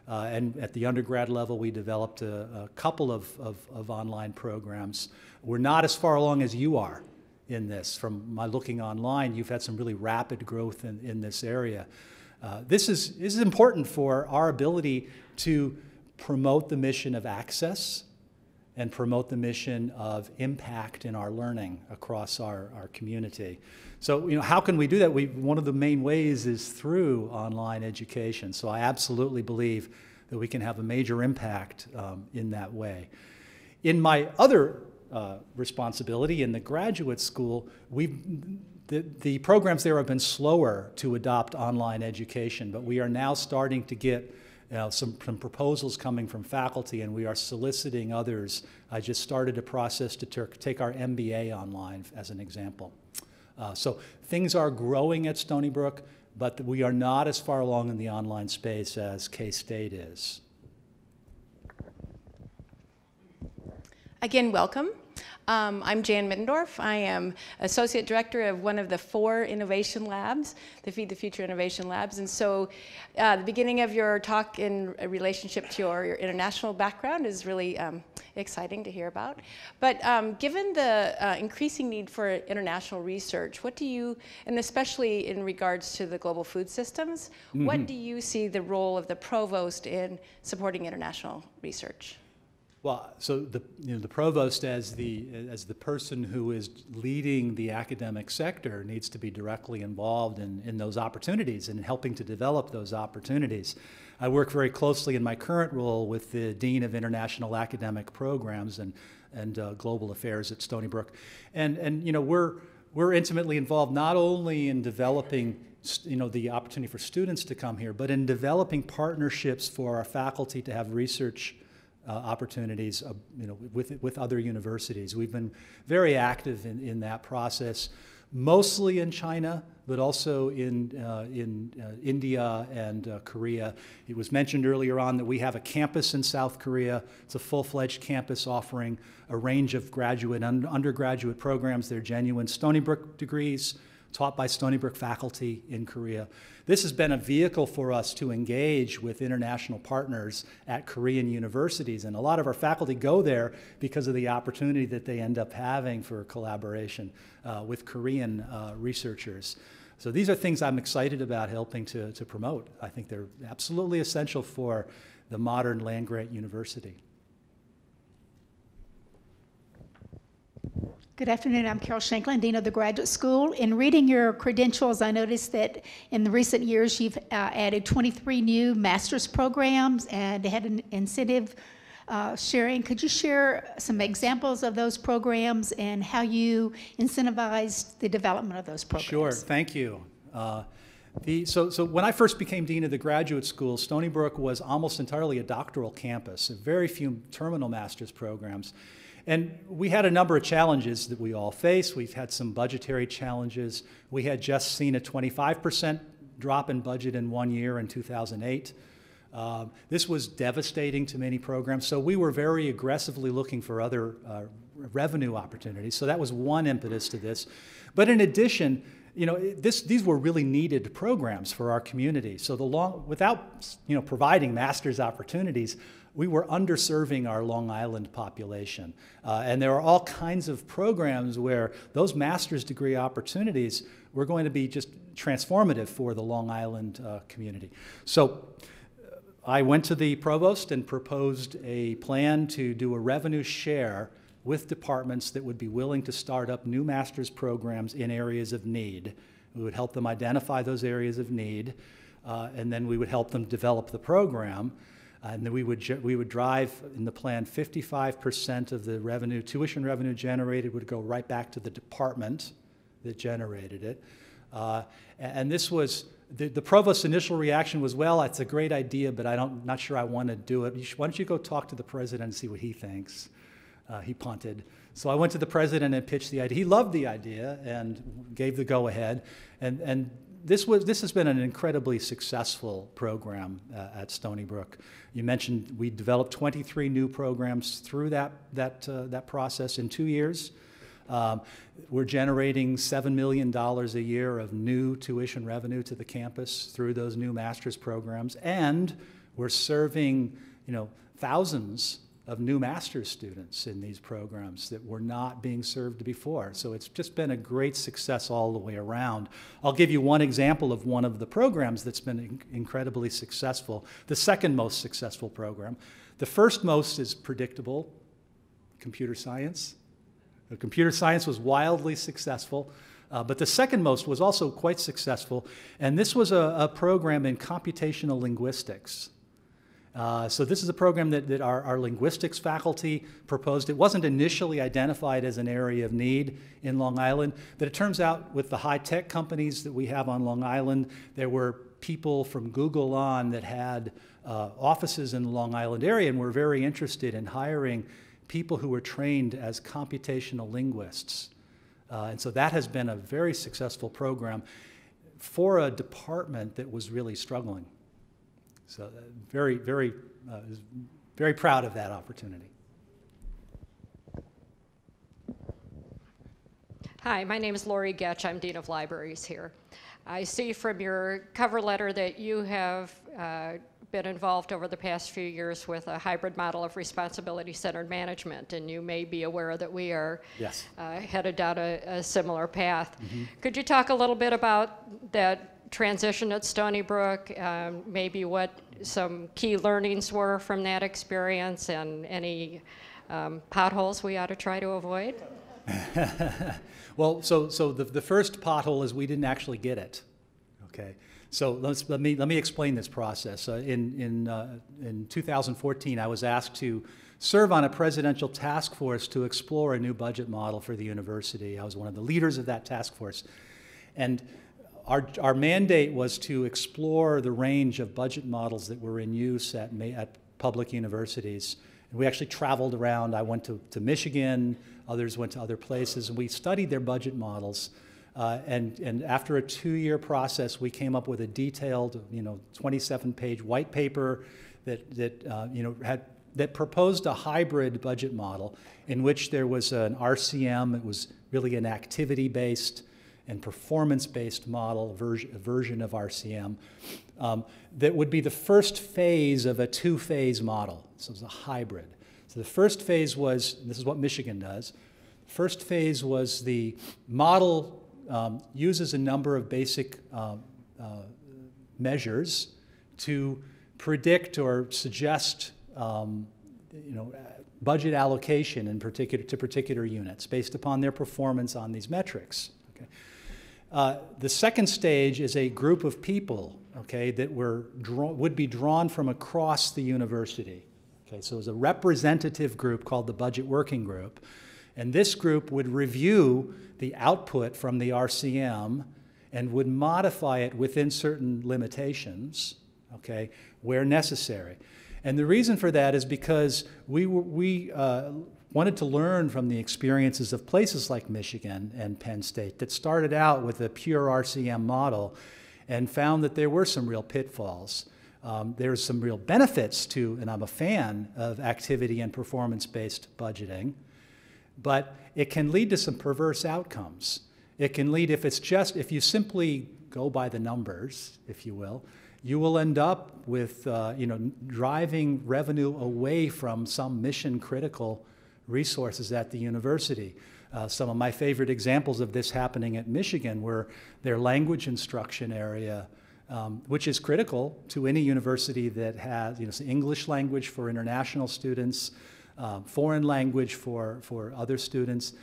And at the undergrad level, we developed a couple of online programs. We're not as far along as you are in this. From my looking online, you've had some really rapid growth in this area. This is important for our ability to promote the mission of access and promote the mission of impact in our learning across our community. So, how can we do that? One of the main ways is through online education. So I absolutely believe that we can have a major impact in that way. In my other responsibility in the graduate school, the programs there have been slower to adopt online education, but we are now starting to get some proposals coming from faculty, and we are soliciting others. I just started a process to take our MBA online, as an example. So things are growing at Stony Brook, but we are not as far along in the online space as K-State is. Again, welcome. I'm Jan Middendorf. I am Associate Director of one of the 4 innovation labs, the Feed the Future Innovation Labs. And so the beginning of your talk in relationship to your international background is really exciting to hear about. But given the increasing need for international research, what do you, and especially in regards to the global food systems, what do you see the role of the provost in supporting international research? Well, so the provost, as the person who is leading the academic sector, needs to be directly involved in those opportunities and helping to develop those opportunities. I work very closely in my current role with the Dean of International Academic Programs and Global Affairs at Stony Brook, and we're intimately involved not only in developing the opportunity for students to come here, but in developing partnerships for our faculty to have research opportunities, with other universities. We've been very active in that process, mostly in China, but also in India and Korea. It was mentioned earlier on that we have a campus in South Korea. It's a full-fledged campus offering a range of graduate and undergraduate programs. They're genuine Stony Brook degrees taught by Stony Brook faculty in Korea. This has been a vehicle for us to engage with international partners at Korean universities, and a lot of our faculty go there because of the opportunity that they end up having for collaboration with Korean researchers. So these are things I'm excited about helping to promote. I think they're absolutely essential for the modern land-grant university. Good afternoon. I'm Carol Shanklin, Dean of the Graduate School. In reading your credentials, I noticed that in the recent years you've added 23 new master's programs and had an incentive sharing. Could you share some examples of those programs and how you incentivized the development of those programs? Sure. Thank you. So when I first became Dean of the Graduate School, Stony Brook was almost entirely a doctoral campus, very few terminal master's programs. And we had a number of challenges that we all face. We've had some budgetary challenges. We had just seen a 25% drop in budget in 1 year in 2008. This was devastating to many programs, so we were very aggressively looking for other revenue opportunities. So that was one impetus to this. But in addition, these were really needed programs for our community. So without providing master's opportunities, we were underserving our Long Island population. And there are all kinds of programs where those master's degree opportunities were going to be just transformative for the Long Island community. So I went to the provost and proposed a plan to do a revenue share with departments that would be willing to start up new master's programs in areas of need. We would help them identify those areas of need, and then we would help them develop the program. And then we would drive in the plan 55% of the revenue, tuition revenue generated would go right back to the department that generated it. And this was, the provost's initial reaction was, well, it's a great idea, but I'm not sure I want to do it. Why don't you go talk to the president and see what he thinks? He punted. So I went to the president and pitched the idea. He loved the idea and gave the go-ahead. And this has been an incredibly successful program at Stony Brook. You mentioned we developed 23 new programs through that process in 2 years. We're generating $7 million a year of new tuition revenue to the campus through those new master's programs, and we're serving thousands of new master's students in these programs that were not being served before. So it's just been a great success all the way around. I'll give you one example of one of the programs that's been incredibly successful, the second most successful program. The first most is predictable. computer science. Computer science was wildly successful, but the second most was also quite successful, and this was a program in computational linguistics. So this is a program that our linguistics faculty proposed. It wasn't initially identified as an area of need in Long Island, but it turns out with the high-tech companies that we have on Long Island, there were people from Google on that had offices in the Long Island area and were very interested in hiring people who were trained as computational linguists. And so that has been a very successful program for a department that was really struggling. So very proud of that opportunity. Hi, my name is Lori Getch. I'm Dean of Libraries here. I see from your cover letter that you have been involved over the past few years with a hybrid model of responsibility-centered management, and you may be aware that we are Yes. Headed down a similar path. Mm-hmm. Could you talk a little bit about that transition at Stony Brook, maybe what some key learnings were from that experience, and any potholes we ought to try to avoid? Well, so the first pothole is we didn't actually get it. Okay, so let me explain this process. In 2014, I was asked to serve on a presidential task force to explore a new budget model for the university. I was one of the leaders of that task force, and our mandate was to explore the range of budget models that were in use at public universities. And we actually traveled around. I went to Michigan, others went to other places, and we studied their budget models. And after a 2-year process, we came up with a detailed, 27-page white paper that proposed a hybrid budget model in which there was an RCM. It was really an activity-based and performance-based model, version of RCM, that would be the first phase of a 2-phase model. So it was a hybrid. So the first phase was, this is what Michigan does, first phase was the model uses a number of basic measures to predict or suggest budget allocation in particular units based upon their performance on these metrics. Okay. The second stage is a group of people, okay, that would be drawn from across the university. Okay, so it was a representative group called the Budget Working Group, and this group would review the output from the RCM and would modify it within certain limitations, okay, where necessary. And the reason for that is because we wanted to learn from the experiences of places like Michigan and Penn State that started out with a pure RCM model and found that there were some real pitfalls. There's some real benefits to, and I'm a fan of activity and performance-based budgeting, but it can lead to some perverse outcomes. It can lead, if you simply go by the numbers, if you will end up with, driving revenue away from some mission-critical resources at the university. Some of my favorite examples of this happening at Michigan were their language instruction area, which is critical to any university that has, English language for international students, foreign language for other students.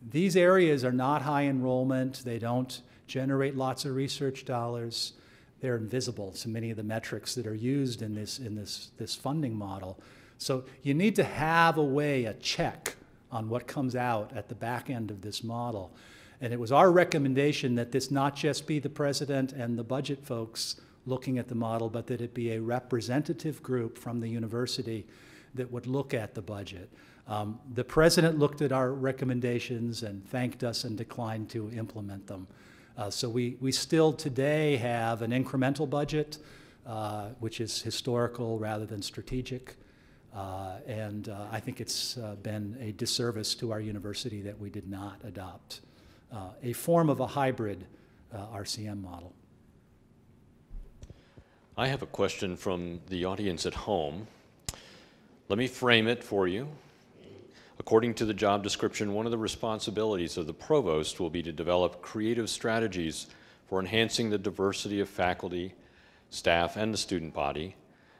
These areas are not high enrollment. They don't generate lots of research dollars. They're invisible to many of the metrics that are used in this funding model. So you need to have a check on what comes out at the back end of this model. And it was our recommendation that this not just be the president and the budget folks looking at the model, but that it be a representative group from the university that would look at the budget. The president looked at our recommendations and thanked us and declined to implement them. So we still today have an incremental budget, which is historical rather than strategic. And I think it's been a disservice to our university that we did not adopt a form of a hybrid RCM model. I have a question from the audience at home. Let me frame it for you. According to the job description, one of the responsibilities of the provost will be to develop creative strategies for enhancing the diversity of faculty, staff, and the student body,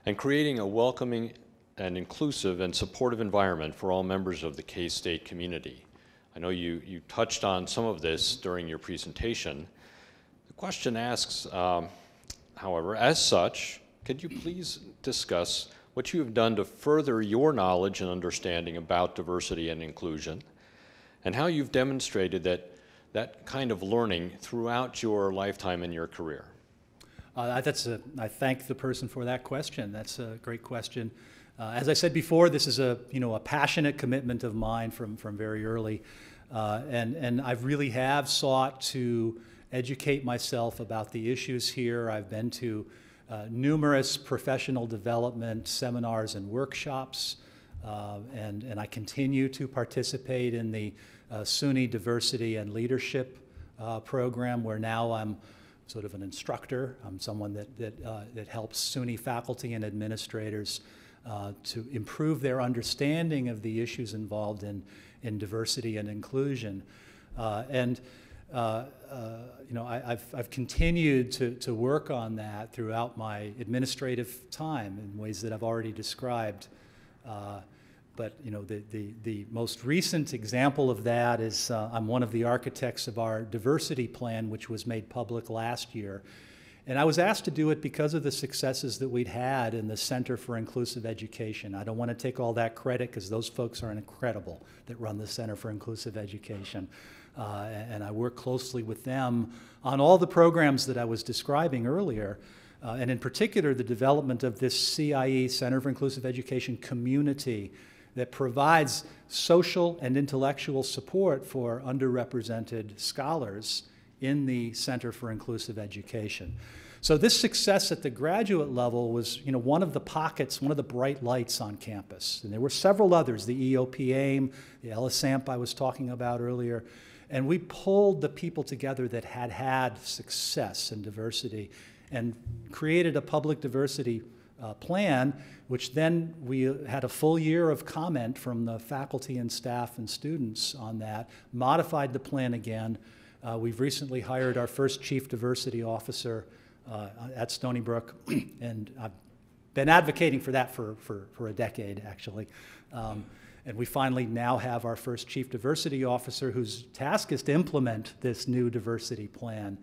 and creating a welcoming an inclusive and supportive environment for all members of the K-State community. I know you touched on some of this during your presentation. The question asks, however, as such, could you please discuss what you have done to further your knowledge and understanding about diversity and inclusion, and how you've demonstrated that kind of learning throughout your lifetime and your career? I thank the person for that question. That's a great question. As I said before, this is a passionate commitment of mine from very early, and I really have sought to educate myself about the issues here. I've been to numerous professional development seminars and workshops, and I continue to participate in the SUNY Diversity and Leadership program, where now I'm sort of an instructor. I'm someone that helps SUNY faculty and administrators to improve their understanding of the issues involved in diversity and inclusion. I've continued to work on that throughout my administrative time in ways that I've already described. But the most recent example of that is I'm one of the architects of our diversity plan, which was made public last year. And I was asked to do it because of the successes that we'd had in the Center for Inclusive Education. I don't want to take all that credit because those folks are incredible that run the Center for Inclusive Education. And I work closely with them on all the programs that I was describing earlier, and in particular the development of this CIE, Center for Inclusive Education community, that provides social and intellectual support for underrepresented scholars in the Center for Inclusive Education. So this success at the graduate level was one of the pockets, one of the bright lights on campus. And there were several others, the EOP AIM, the LSAMP I was talking about earlier. And we pulled the people together that had success in diversity and created a public diversity plan, which then we had a full year of comment from the faculty and staff and students on that, modified the plan again. We've recently hired our first chief diversity officer at Stony Brook, and I've been advocating for that for a decade, actually. And we finally now have our first chief diversity officer whose task is to implement this new diversity plan.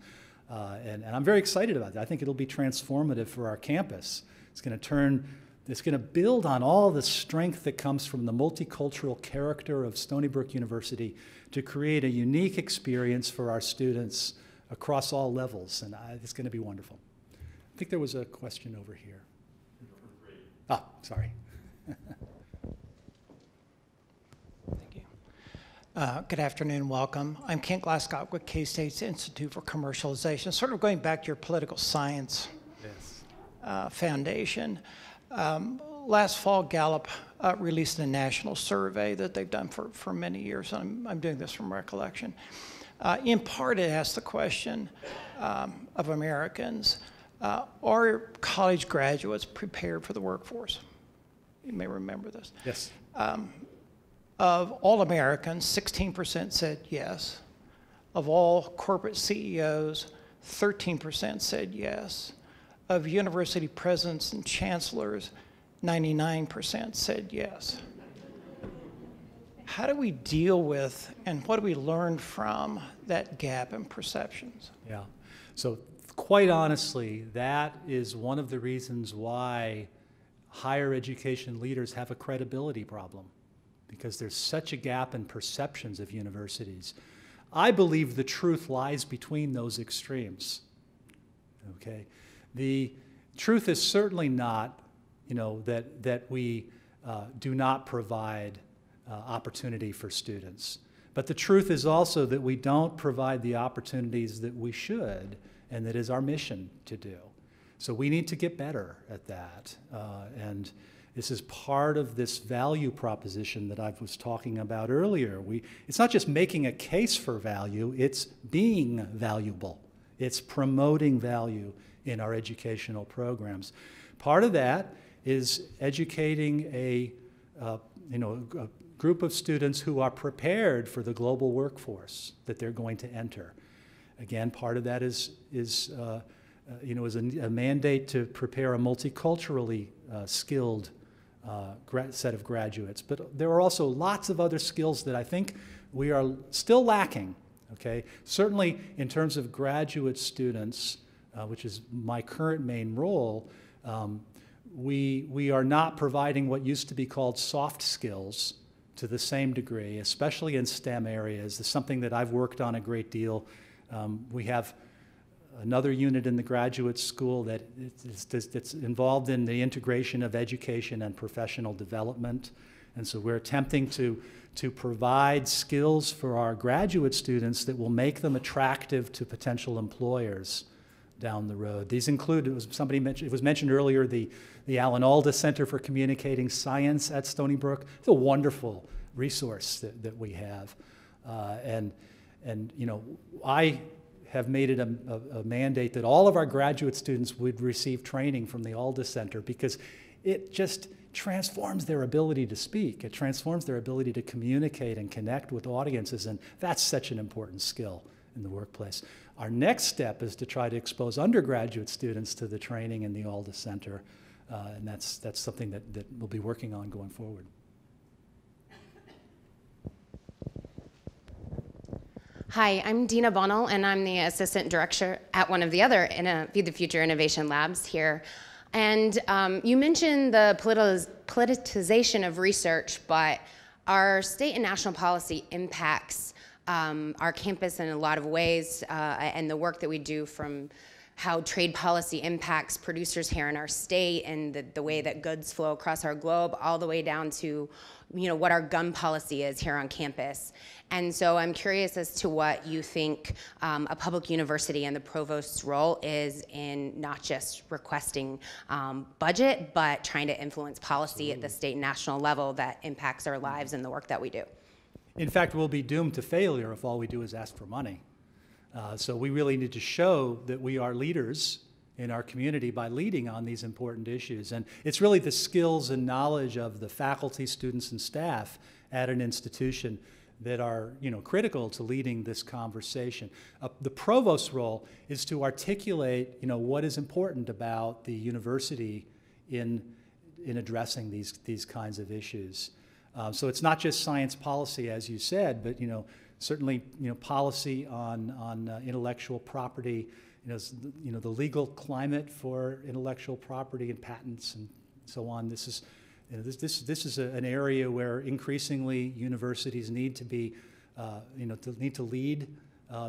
And I'm very excited about that. I think it'll be transformative for our campus. It's going to build on all the strength that comes from the multicultural character of Stony Brook University to create a unique experience for our students across all levels. And it's going to be wonderful. I think there was a question over here. Ah, sorry. Thank you. Good afternoon, welcome. I'm Kent Glasgow with K-State's Institute for Commercialization. Sort of going back to your political science foundation. Last fall, Gallup released a national survey that they've done for many years. I'm doing this from recollection. In part, it asked the question of Americans, are college graduates prepared for the workforce? You may remember this. Yes. Of all Americans, 16% said yes. Of all corporate CEOs, 13% said yes. Of university presidents and chancellors, 99% said yes. How do we deal with, and what do we learn from that gap in perceptions? Yeah. So quite honestly, that is one of the reasons why higher education leaders have a credibility problem, because there's such a gap in perceptions of universities. I believe the truth lies between those extremes. Okay? The truth is certainly not, that we do not provide opportunity for students. But the truth is also that we don't provide the opportunities that we should, and that is our mission to do. So we need to get better at that. And this is part of this value proposition that I was talking about earlier. It's not just making a case for value, it's being valuable. It's promoting value in our educational programs. Part of that is educating a group of students who are prepared for the global workforce that they're going to enter. Again, part of that is a mandate to prepare a multiculturally skilled set of graduates. But there are also lots of other skills that I think we are still lacking, okay? Certainly in terms of graduate students, which is my current main role, we are not providing what used to be called soft skills to the same degree, especially in STEM areas. It's something that I've worked on a great deal. We have another unit in the graduate school that's involved in the integration of education and professional development. And so we're attempting to provide skills for our graduate students that will make them attractive to potential employers down the road. These include, it was mentioned earlier, the Alan Alda Center for Communicating Science at Stony Brook. It's a wonderful resource that we have. And you know, I have made it a mandate that all of our graduate students would receive training from the Alda Center, because it just transforms their ability to speak. It transforms their ability to communicate and connect with audiences, and that's such an important skill in the workplace. Our next step is to try to expose undergraduate students to the training in the Alda Center, and that's something that we'll be working on going forward. Hi, I'm Dina Bonnell, and I'm the Assistant Director at one of the other Feed the Future Innovation Labs here. And you mentioned the politicization of research, but our state and national policy impacts our campus in a lot of ways, and the work that we do, from how trade policy impacts producers here in our state and the way that goods flow across our globe, all the way down to, you know, what our gun policy is here on campus. And so I'm curious as to what you think a public university and the provost's role is in not just requesting budget, but trying to influence policy at the state and national level that impacts our lives and the work that we do. In fact, we'll be doomed to failure if all we do is ask for money. So we really need to show that we are leaders in our community by leading on these important issues. And it's really the skills and knowledge of the faculty, students, and staff at an institution that are, you know, critical to leading this conversation. The provost's role is to articulate, you know, what is important about the university in addressing these kinds of issues. So it's not just science policy, as you said, but, you know, certainly, you know, policy on intellectual property, you know, the legal climate for intellectual property and patents and so on. This is, you know, this is an area where increasingly universities need to be, you know, need to lead,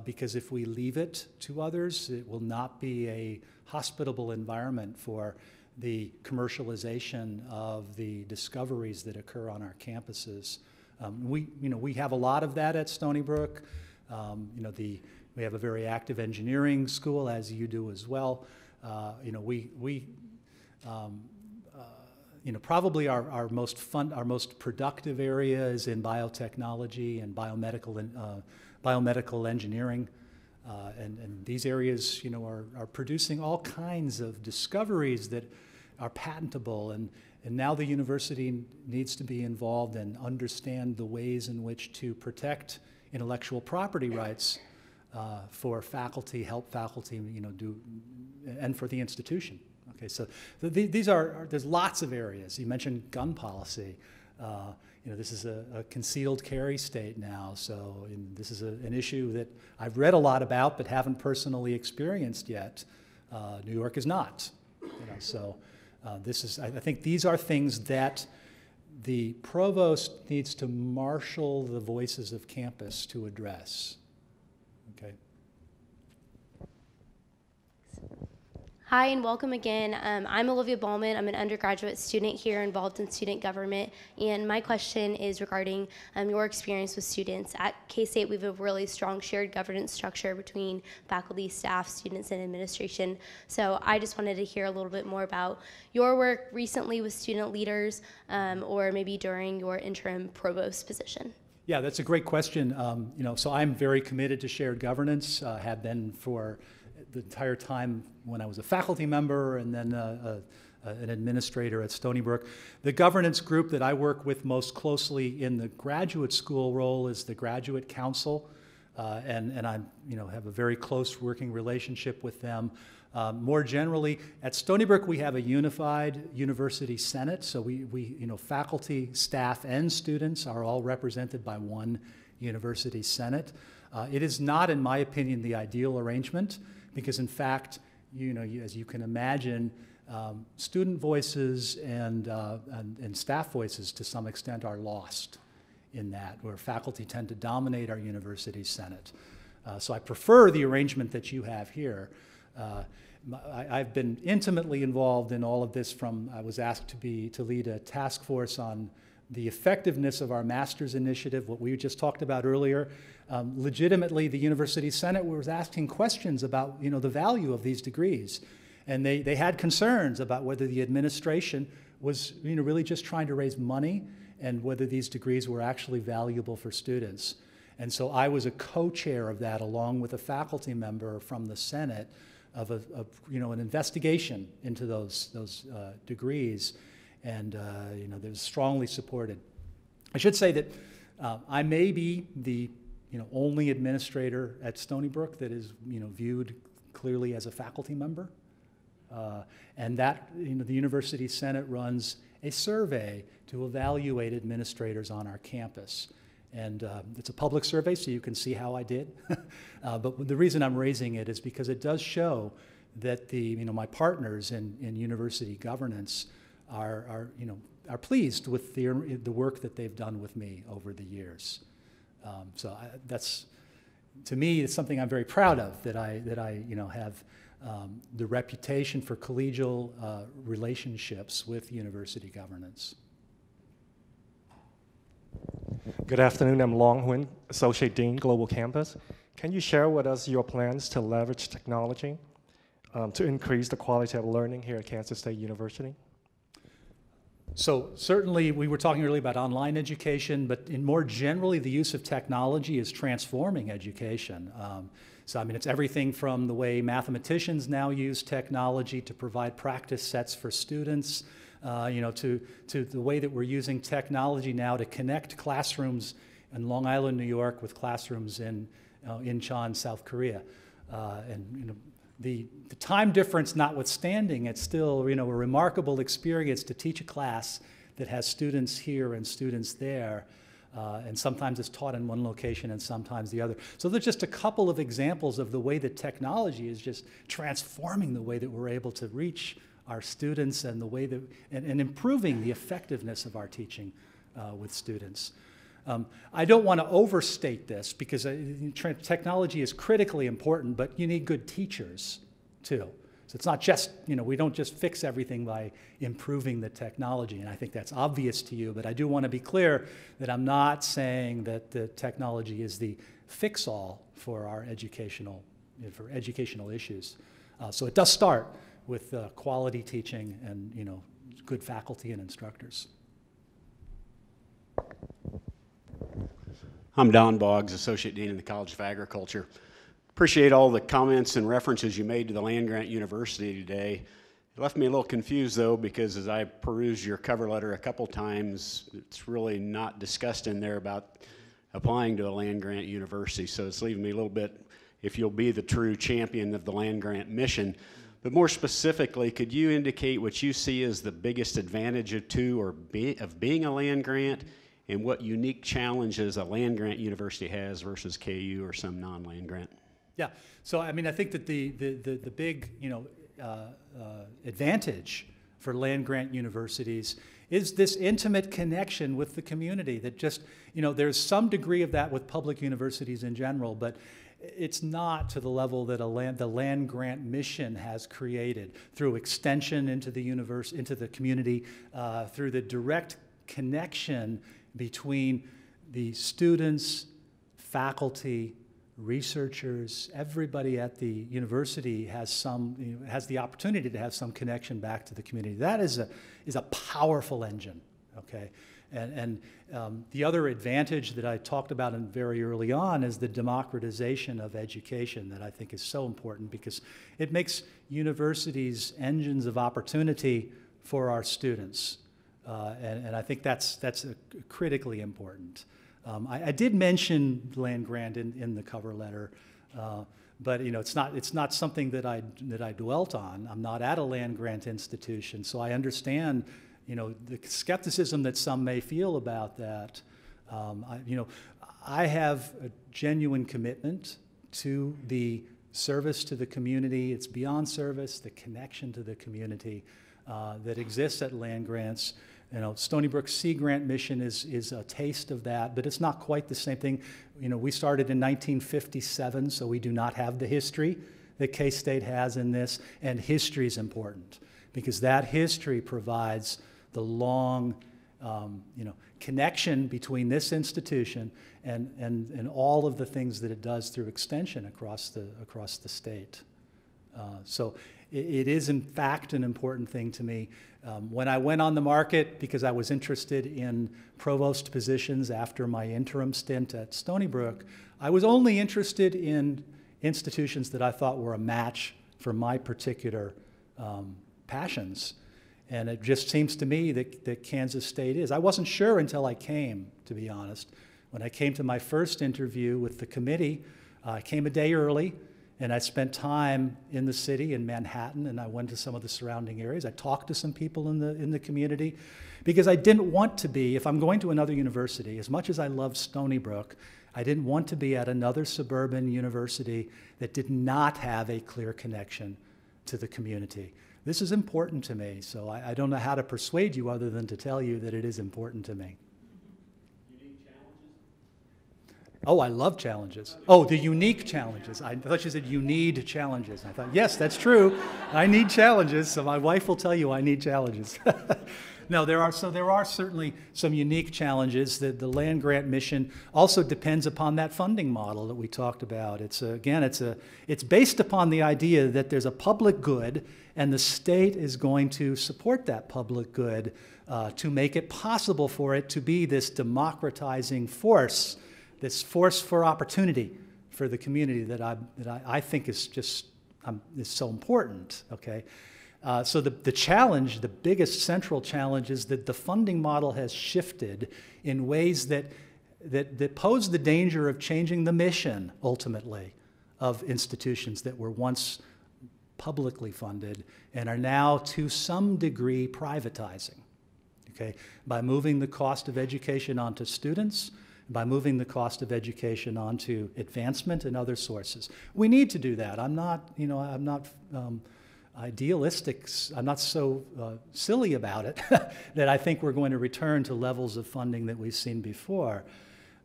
because if we leave it to others, it will not be a hospitable environment for the commercialization of the discoveries that occur on our campuses. You know, we have a lot of that at Stony Brook. You know, we have a very active engineering school, as you do as well. You know, you know, probably our most productive area is in biotechnology and biomedical engineering, and these areas, you know, are producing all kinds of discoveries that are patentable, and now the university needs to be involved and understand the ways in which to protect intellectual property rights for faculty, help faculty, you know, and for the institution. Okay, so there's lots of areas. You mentioned gun policy. You know, this is a concealed carry state now, so this is an issue that I've read a lot about but haven't personally experienced yet. New York is not. You know, so I think these are things that the provost needs to marshal the voices of campus to address. Okay. Hi and welcome again. I'm Olivia Ballman. I'm an undergraduate student here involved in student government, and my question is regarding your experience with students. At K-State, we have a really strong shared governance structure between faculty, staff, students, and administration. So I just wanted to hear a little bit more about your work recently with student leaders, or maybe during your interim provost position. Yeah, that's a great question. You know, so I'm very committed to shared governance, have been for the entire time when I was a faculty member and then an administrator at Stony Brook. The governance group that I work with most closely in the graduate school role is the Graduate Council, and I, you know, have a very close working relationship with them. More generally, at Stony Brook, we have a unified university senate, so faculty, staff, and students are all represented by one university senate. It is not, in my opinion, the ideal arrangement, because in fact, as you can imagine, student voices and staff voices to some extent are lost in that, where faculty tend to dominate our university senate. So I prefer the arrangement that you have here. I've been intimately involved in all of this I was asked to lead a task force on the effectiveness of our master's initiative, what we just talked about earlier. Legitimately, the University Senate was asking questions about the value of these degrees. And they had concerns about whether the administration was really just trying to raise money and whether these degrees were actually valuable for students. And so I was a co-chair of that, along with a faculty member from the Senate, of an investigation into those degrees, and they was strongly supported. I should say that I may be the only administrator at Stony Brook that is viewed clearly as a faculty member, and that the University Senate runs a survey to evaluate administrators on our campus. And it's a public survey, so you can see how I did. But the reason I'm raising it is because it does show that my partners in university governance are pleased with the work that they've done with me over the years. That's, to me, it's something I'm very proud of, that I have the reputation for collegial relationships with university governance. Good afternoon, I'm Long Huynh, Associate Dean, Global Campus. Can you share with us your plans to leverage technology to increase the quality of learning here at Kansas State University? So certainly we were talking earlier about online education, but more generally the use of technology is transforming education. So it's everything from the way mathematicians now use technology to provide practice sets for students, to the way that we're using technology now to connect classrooms in Long Island, New York, with classrooms in Incheon, South Korea. The time difference notwithstanding, it's still a remarkable experience to teach a class that has students here and students there. And sometimes it's taught in one location and sometimes the other. So there's just a couple of examples of the way that technology is just transforming the way that we're able to reach our students and the way that, and improving the effectiveness of our teaching with students. I don't want to overstate this because technology is critically important, but you need good teachers too. So it's not just, we don't just fix everything by improving the technology, and I think that's obvious to you, but I do want to be clear that I'm not saying that the technology is the fix-all for our educational issues. So it does start with quality teaching and, good faculty and instructors. I'm Don Boggs, Associate Dean in the College of Agriculture. Appreciate all the comments and references you made to the land-grant university today. It left me a little confused, though, because as I perused your cover letter a couple times, it's really not discussed in there about applying to a land-grant university. So it's leaving me a little bit, if you'll be the true champion of the land-grant mission. But more specifically, could you indicate what you see as the biggest advantage of being a land-grant, and what unique challenges a land-grant university has versus KU or some non-land grant? Yeah, so I think that the big advantage for land-grant universities is this intimate connection with the community that just, there's some degree of that with public universities in general, but it's not to the level that the land-grant mission has created through extension into the community, through the direct connection between the students, faculty, researchers, everybody at the university has has the opportunity to have some connection back to the community. That is a powerful engine, okay? And the other advantage that I talked about very early on is the democratization of education that I think is so important, because it makes universities engines of opportunity for our students. And I think that's critically important. I did mention land grant in the cover letter, But it's not something that I dwelt on. I'm not at a land grant institution, so I understand the skepticism that some may feel about that. I have a genuine commitment to the service to the community. It's beyond service, the connection to the community that exists at land grants. Stony Brook's Sea Grant mission is a taste of that, but it's not quite the same thing. We started in 1957, so we do not have the history that K-State has in this, and history is important because that history provides the long connection between this institution and all of the things that it does through extension across the state. So it is in fact an important thing to me. When I went on the market, because I was interested in provost positions after my interim stint at Stony Brook, I was only interested in institutions that I thought were a match for my particular passions. And it just seems to me that Kansas State is. I wasn't sure until I came, to be honest. When I came to my first interview with the committee, I came a day early, and I spent time in the city, in Manhattan, and I went to some of the surrounding areas. I talked to some people in the community, because I didn't want to be, if I'm going to another university, as much as I love Stony Brook, I didn't want to be at another suburban university that did not have a clear connection to the community. This is important to me, so I don't know how to persuade you other than to tell you that it is important to me. Unique challenges? Oh, I love challenges. Oh, the unique challenges. I thought you said you need challenges. I thought, yes, that's true. I need challenges, so my wife will tell you I need challenges. No, there are certainly some unique challenges. The land grant mission also depends upon that funding model that we talked about. It's based upon the idea that there's a public good, and the state is going to support that public good to make it possible for it to be this democratizing force, this force for opportunity for the community that I think is just is so important. Okay. So the challenge, the biggest central challenge, is that the funding model has shifted in ways that pose the danger of changing the mission, ultimately, of institutions that were once publicly funded and are now, to some degree, privatizing, okay? By moving the cost of education onto students, by moving the cost of education onto advancement and other sources. We need to do that. I'm not idealistic, I'm not so silly about it that I think we're going to return to levels of funding that we've seen before.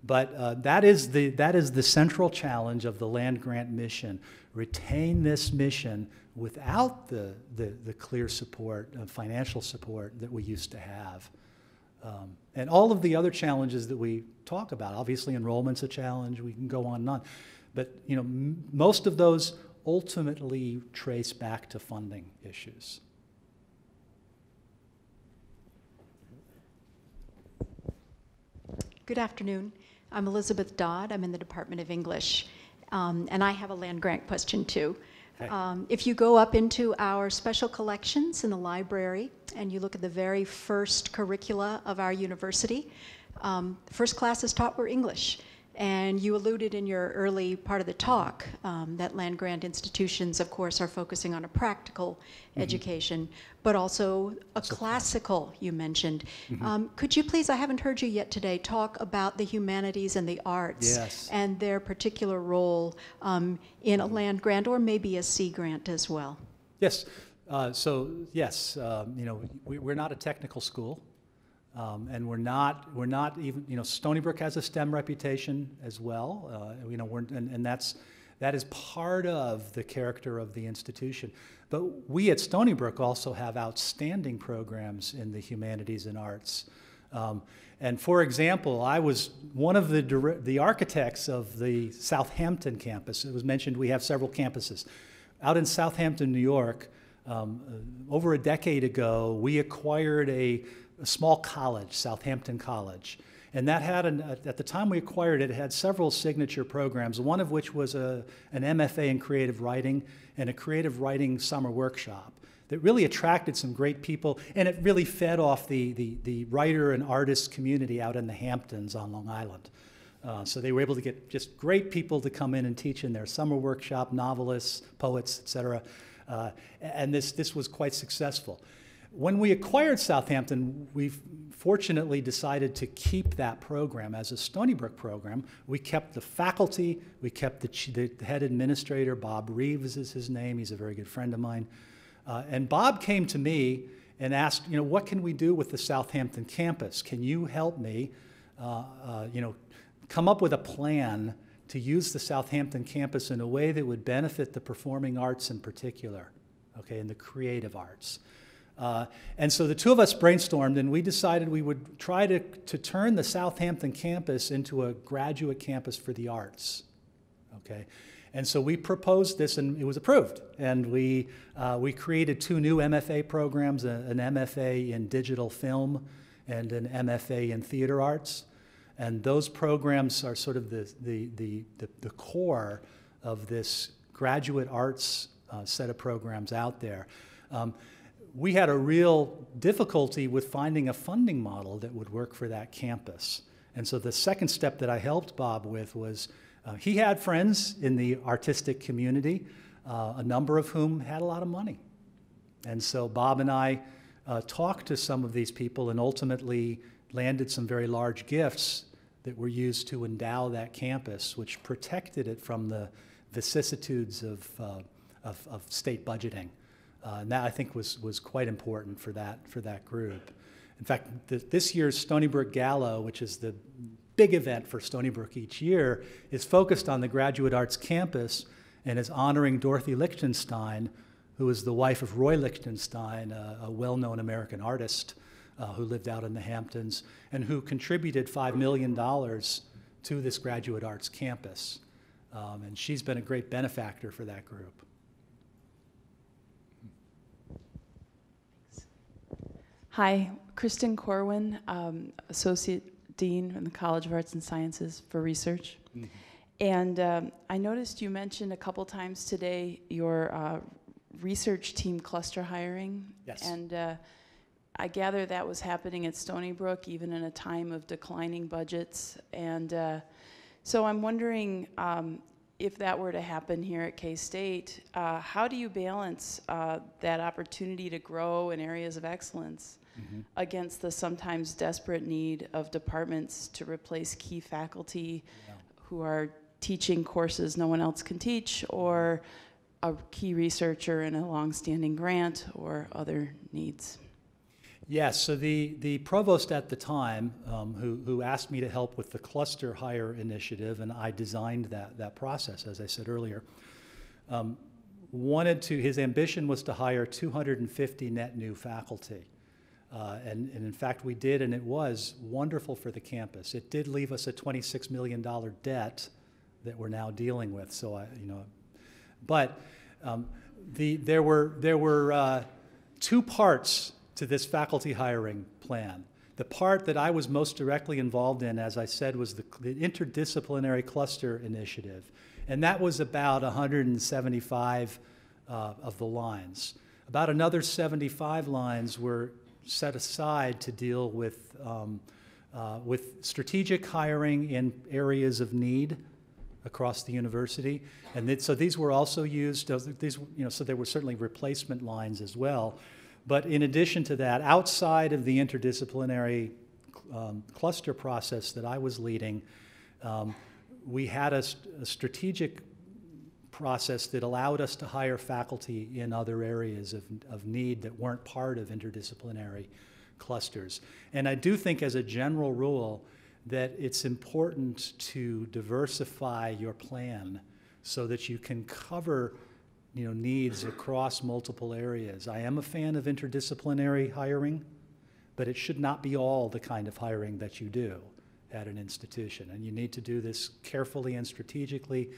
But that is the central challenge of the land grant mission. Retain this mission without the clear support, financial support that we used to have. And all of the other challenges that we talk about, obviously enrollment's a challenge, we can go on and on. But most of those ultimately trace back to funding issues. Good afternoon. I'm Elizabeth Dodd. I'm in the Department of English. And I have a land grant question too. Okay. If you go up into our special collections in the library and you look at the very first curricula of our university, first classes taught were English. And you alluded in your early part of the talk that land grant institutions, of course, are focusing on a practical education, but also a classical, you mentioned. Could you please, I haven't heard you yet today, talk about the humanities and the arts and their particular role in a land grant or maybe a sea grant as well? Yes. We're not a technical school. And we're not even, Stony Brook has a STEM reputation as well, and that is part of the character of the institution. But we at Stony Brook also have outstanding programs in the humanities and arts. And for example, I was one of the architects of the Southampton campus. It was mentioned we have several campuses. Out in Southampton, New York, over a decade ago, we acquired a small college, Southampton College. And that had, at the time we acquired it, it had several signature programs, one of which was an MFA in creative writing and a creative writing summer workshop that really attracted some great people, and it really fed off the writer and artist community out in the Hamptons on Long Island. So they were able to get just great people to come in and teach in their summer workshop, novelists, poets, et cetera. And this was quite successful. When we acquired Southampton, we fortunately decided to keep that program as a Stony Brook program. We kept the faculty, we kept the head administrator, Bob Reeves is his name, he's a very good friend of mine. And Bob came to me and asked, what can we do with the Southampton campus? Can you help me, come up with a plan to use the Southampton campus in a way that would benefit the performing arts in particular, okay, and the creative arts. And so the two of us brainstormed, and we decided we would try to turn the Southampton campus into a graduate campus for the arts, okay? And so we proposed this, and it was approved. And we created 2 new MFA programs, an MFA in digital film and an MFA in theater arts. And those programs are sort of the core of this graduate arts set of programs out there. We had a real difficulty with finding a funding model that would work for that campus. And so the second step that I helped Bob with was he had friends in the artistic community, a number of whom had a lot of money. And so Bob and I talked to some of these people and ultimately landed some very large gifts that were used to endow that campus, which protected it from the vicissitudes of state budgeting. And that, I think, was quite important for that group. In fact, this year's Stony Brook Gala, which is the big event for Stony Brook each year, is focused on the Graduate Arts campus and is honoring Dorothy Lichtenstein, who is the wife of Roy Lichtenstein, a well-known American artist who lived out in the Hamptons and who contributed $5 million to this Graduate Arts campus. And she's been a great benefactor for that group. Hi, Kristen Corwin, Associate Dean in the College of Arts and Sciences for Research. Mm-hmm. And I noticed you mentioned a couple times today your research team cluster hiring. Yes. And I gather that was happening at Stony Brook even in a time of declining budgets. And so I'm wondering if that were to happen here at K-State, how do you balance that opportunity to grow in areas of excellence against the sometimes desperate need of departments to replace key faculty who are teaching courses no one else can teach, or a key researcher in a long-standing grant, or other needs? Yes, so the provost at the time, who asked me to help with the cluster hire initiative, and I designed that process, as I said earlier, his ambition was to hire 250 net new faculty. And in fact, we did, and it was wonderful for the campus. It did leave us a $26 million debt that we're now dealing with. So but there were 2 parts to this faculty hiring plan. The part that I was most directly involved in, as I said, was the interdisciplinary cluster initiative. And that was about 175 of the lines. About another 75 lines were set aside to deal with strategic hiring in areas of need across the university. And so these were also used, so there were certainly replacement lines as well. But in addition to that, outside of the interdisciplinary cluster process that I was leading, we had a strategic process that allowed us to hire faculty in other areas of need that weren't part of interdisciplinary clusters. And I do think, as a general rule, that it's important to diversify your plan so that you can cover needs across multiple areas. I am a fan of interdisciplinary hiring, but it should not be all the kind of hiring that you do at an institution. And you need to do this carefully and strategically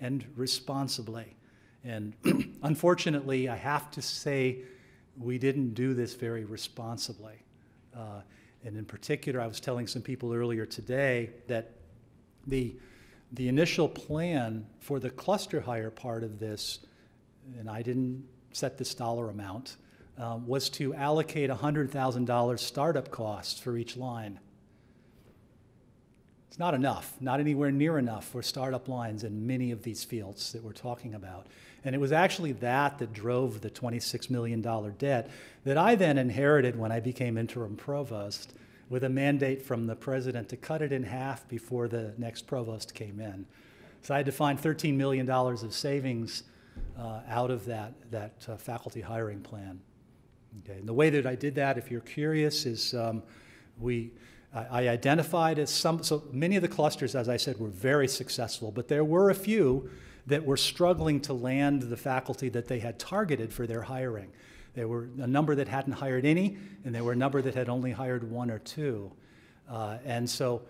and responsibly. And unfortunately, I have to say, we didn't do this very responsibly. And in particular, I was telling some people earlier today that the initial plan for the cluster hire part of this, and I didn't set this dollar amount, was to allocate $100,000 startup costs for each line. It's not enough, not anywhere near enough for startup lines in many of these fields that we're talking about. And it was actually that drove the $26 million debt that I then inherited when I became interim provost, with a mandate from the president to cut it in half before the next provost came in. So I had to find $13 million of savings out of that faculty hiring plan. Okay. And the way that I did that, if you're curious, is I identified as so many of the clusters, as I said, were very successful, but there were a few that were struggling to land the faculty that they had targeted for their hiring. There were a number that hadn't hired any, and there were a number that had only hired one or two. And so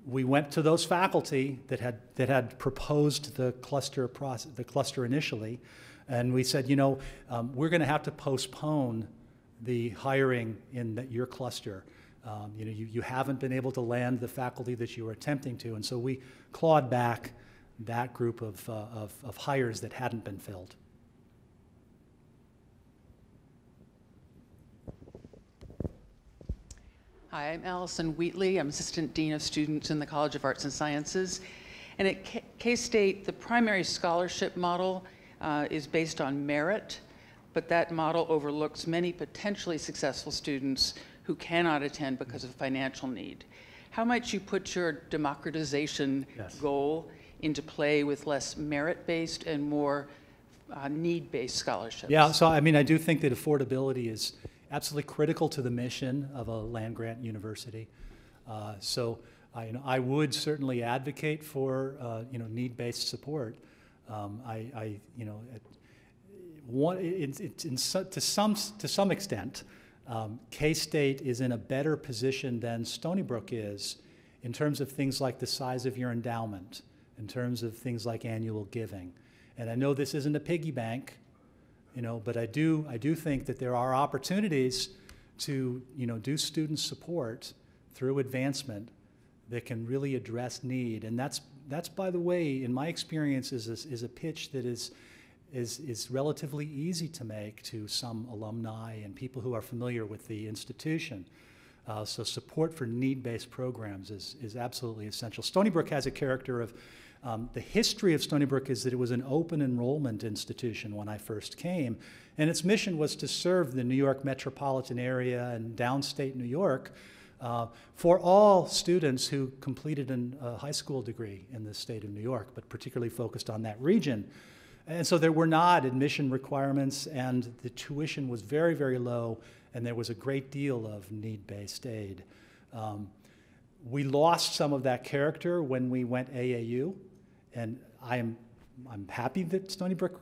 we went to those faculty that had proposed the cluster initially, and we said, we're going to have to postpone the hiring in your cluster. You haven't been able to land the faculty that you were attempting to, and so we clawed back that group of hires that hadn't been filled. Hi, I'm Allison Wheatley. I'm Assistant Dean of Students in the College of Arts and Sciences. And at K-State, the primary scholarship model is based on merit, but that model overlooks many potentially successful students who cannot attend because of financial need. How might you put your democratization goal into play with less merit-based and more need-based scholarships? Yeah, so I mean, I do think that affordability is absolutely critical to the mission of a land-grant university. So I would certainly advocate for need-based support. To some extent, K-State is in a better position than Stony Brook is in terms of things like the size of your endowment, in terms of things like annual giving. And I know this isn't a piggy bank, but I do think that there are opportunities to do student support through advancement that can really address need. And that's by the way, in my experience, is a pitch that is relatively easy to make to some alumni and people who are familiar with the institution. So support for need-based programs is absolutely essential. Stony Brook has a character of, the history of Stony Brook is that it was an open enrollment institution when I first came, and its mission was to serve the New York metropolitan area and downstate New York for all students who completed a high school degree in the state of New York, but particularly focused on that region. And so there were not admission requirements, and the tuition was very, very low, and there was a great deal of need-based aid. We lost some of that character when we went AAU, and I'm happy that Stony Brook,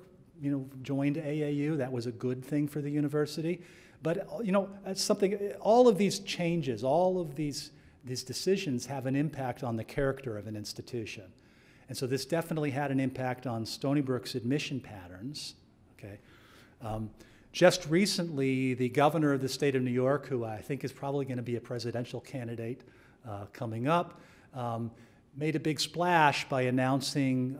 joined AAU. That was a good thing for the university. But that's something. All of these changes, all of these decisions have an impact on the character of an institution. And so this definitely had an impact on Stony Brook's admission patterns. Okay. Just recently, the governor of the state of New York, who I think is probably going to be a presidential candidate coming up, made a big splash by announcing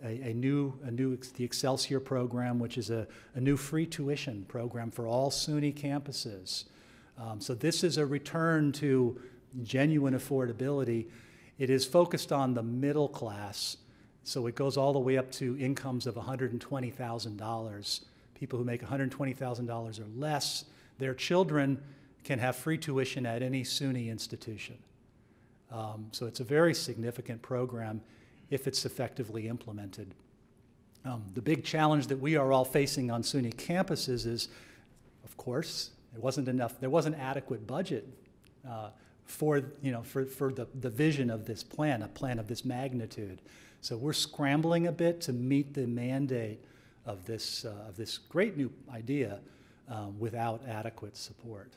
the Excelsior program, which is a new free tuition program for all SUNY campuses. So this is a return to genuine affordability. It is focused on the middle class, so it goes all the way up to incomes of $120,000. People who make $120,000 or less, their children can have free tuition at any SUNY institution. So it's a very significant program if it's effectively implemented. The big challenge that we are all facing on SUNY campuses is, of course, there wasn't adequate budget for the vision of this plan, a plan of this magnitude. So we're scrambling a bit to meet the mandate of this great new idea without adequate support.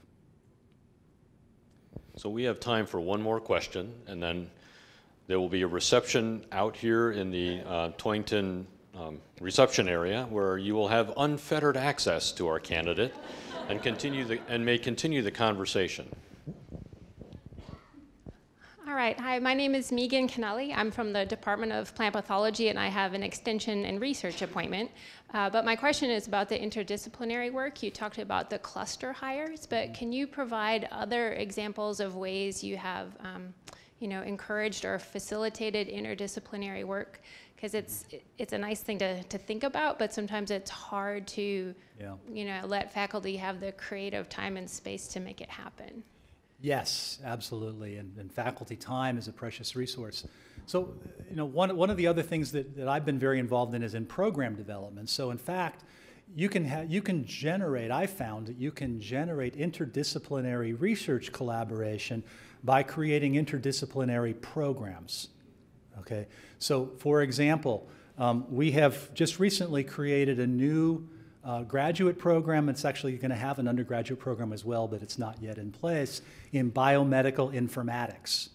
So we have time for one more question, and then there will be a reception out here in the Toynton reception area where you will have unfettered access to our candidate and may continue the conversation. All right, hi, my name is Megan Kennelly. I'm from the Department of Plant Pathology, and I have an extension and research appointment. But my question is about the interdisciplinary work. You talked about the cluster hires, but can you provide other examples of ways you have encouraged or facilitated interdisciplinary work? Because it's a nice thing to think about, but sometimes it's hard to, let faculty have the creative time and space to make it happen. Yes, absolutely, and faculty time is a precious resource. So, one of the other things that I've been very involved in is in program development. So, in fact, you can generate, I found that you can generate interdisciplinary research collaboration by creating interdisciplinary programs. Okay, so for example, we have just recently created a new graduate program. It's actually going to have an undergraduate program as well, but it's not yet in place, in biomedical informatics.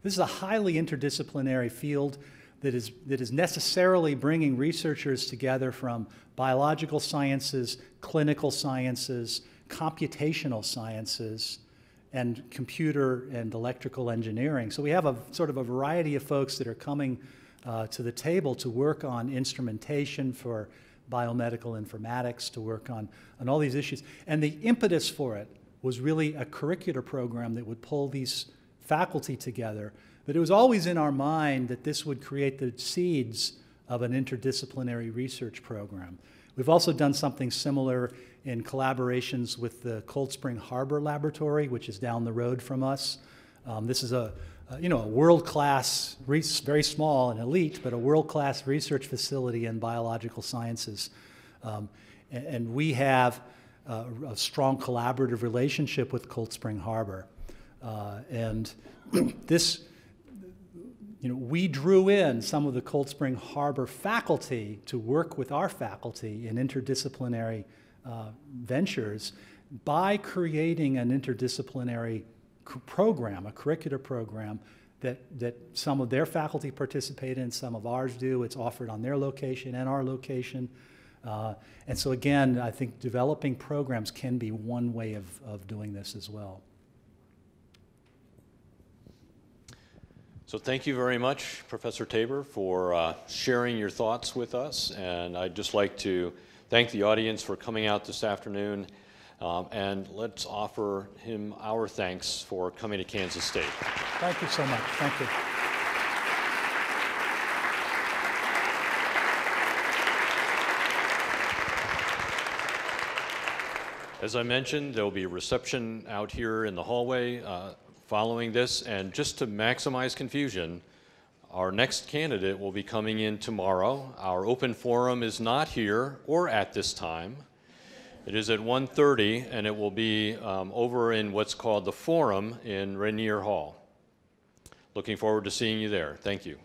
This is a highly interdisciplinary field that is necessarily bringing researchers together from biological sciences, clinical sciences, computational sciences, and computer and electrical engineering. So we have a sort of a variety of folks that are coming to the table to work on instrumentation for biomedical informatics, to work on all these issues. And the impetus for it was really a curricular program that would pull these faculty together. But it was always in our mind that this would create the seeds of an interdisciplinary research program. We've also done something similar in collaborations with the Cold Spring Harbor Laboratory, which is down the road from us. This is a world-class, very small and elite, but a world-class research facility in biological sciences. And we have a strong collaborative relationship with Cold Spring Harbor. And this, we drew in some of the Cold Spring Harbor faculty to work with our faculty in interdisciplinary ventures by creating an interdisciplinary program, a curricular program that some of their faculty participate in, some of ours do. It's offered on their location and our location. And so again, I think developing programs can be one way of doing this as well. So thank you very much, Professor Tabor, for sharing your thoughts with us. And I'd just like to thank the audience for coming out this afternoon. And let's offer him our thanks for coming to Kansas State. Thank you so much. Thank you. As I mentioned, there will be a reception out here in the hallway following this, and just to maximize confusion, our next candidate will be coming in tomorrow. Our open forum is not here or at this time. It is at 1:30, and it will be over in what's called the Forum in Rainier Hall. Looking forward to seeing you there. Thank you.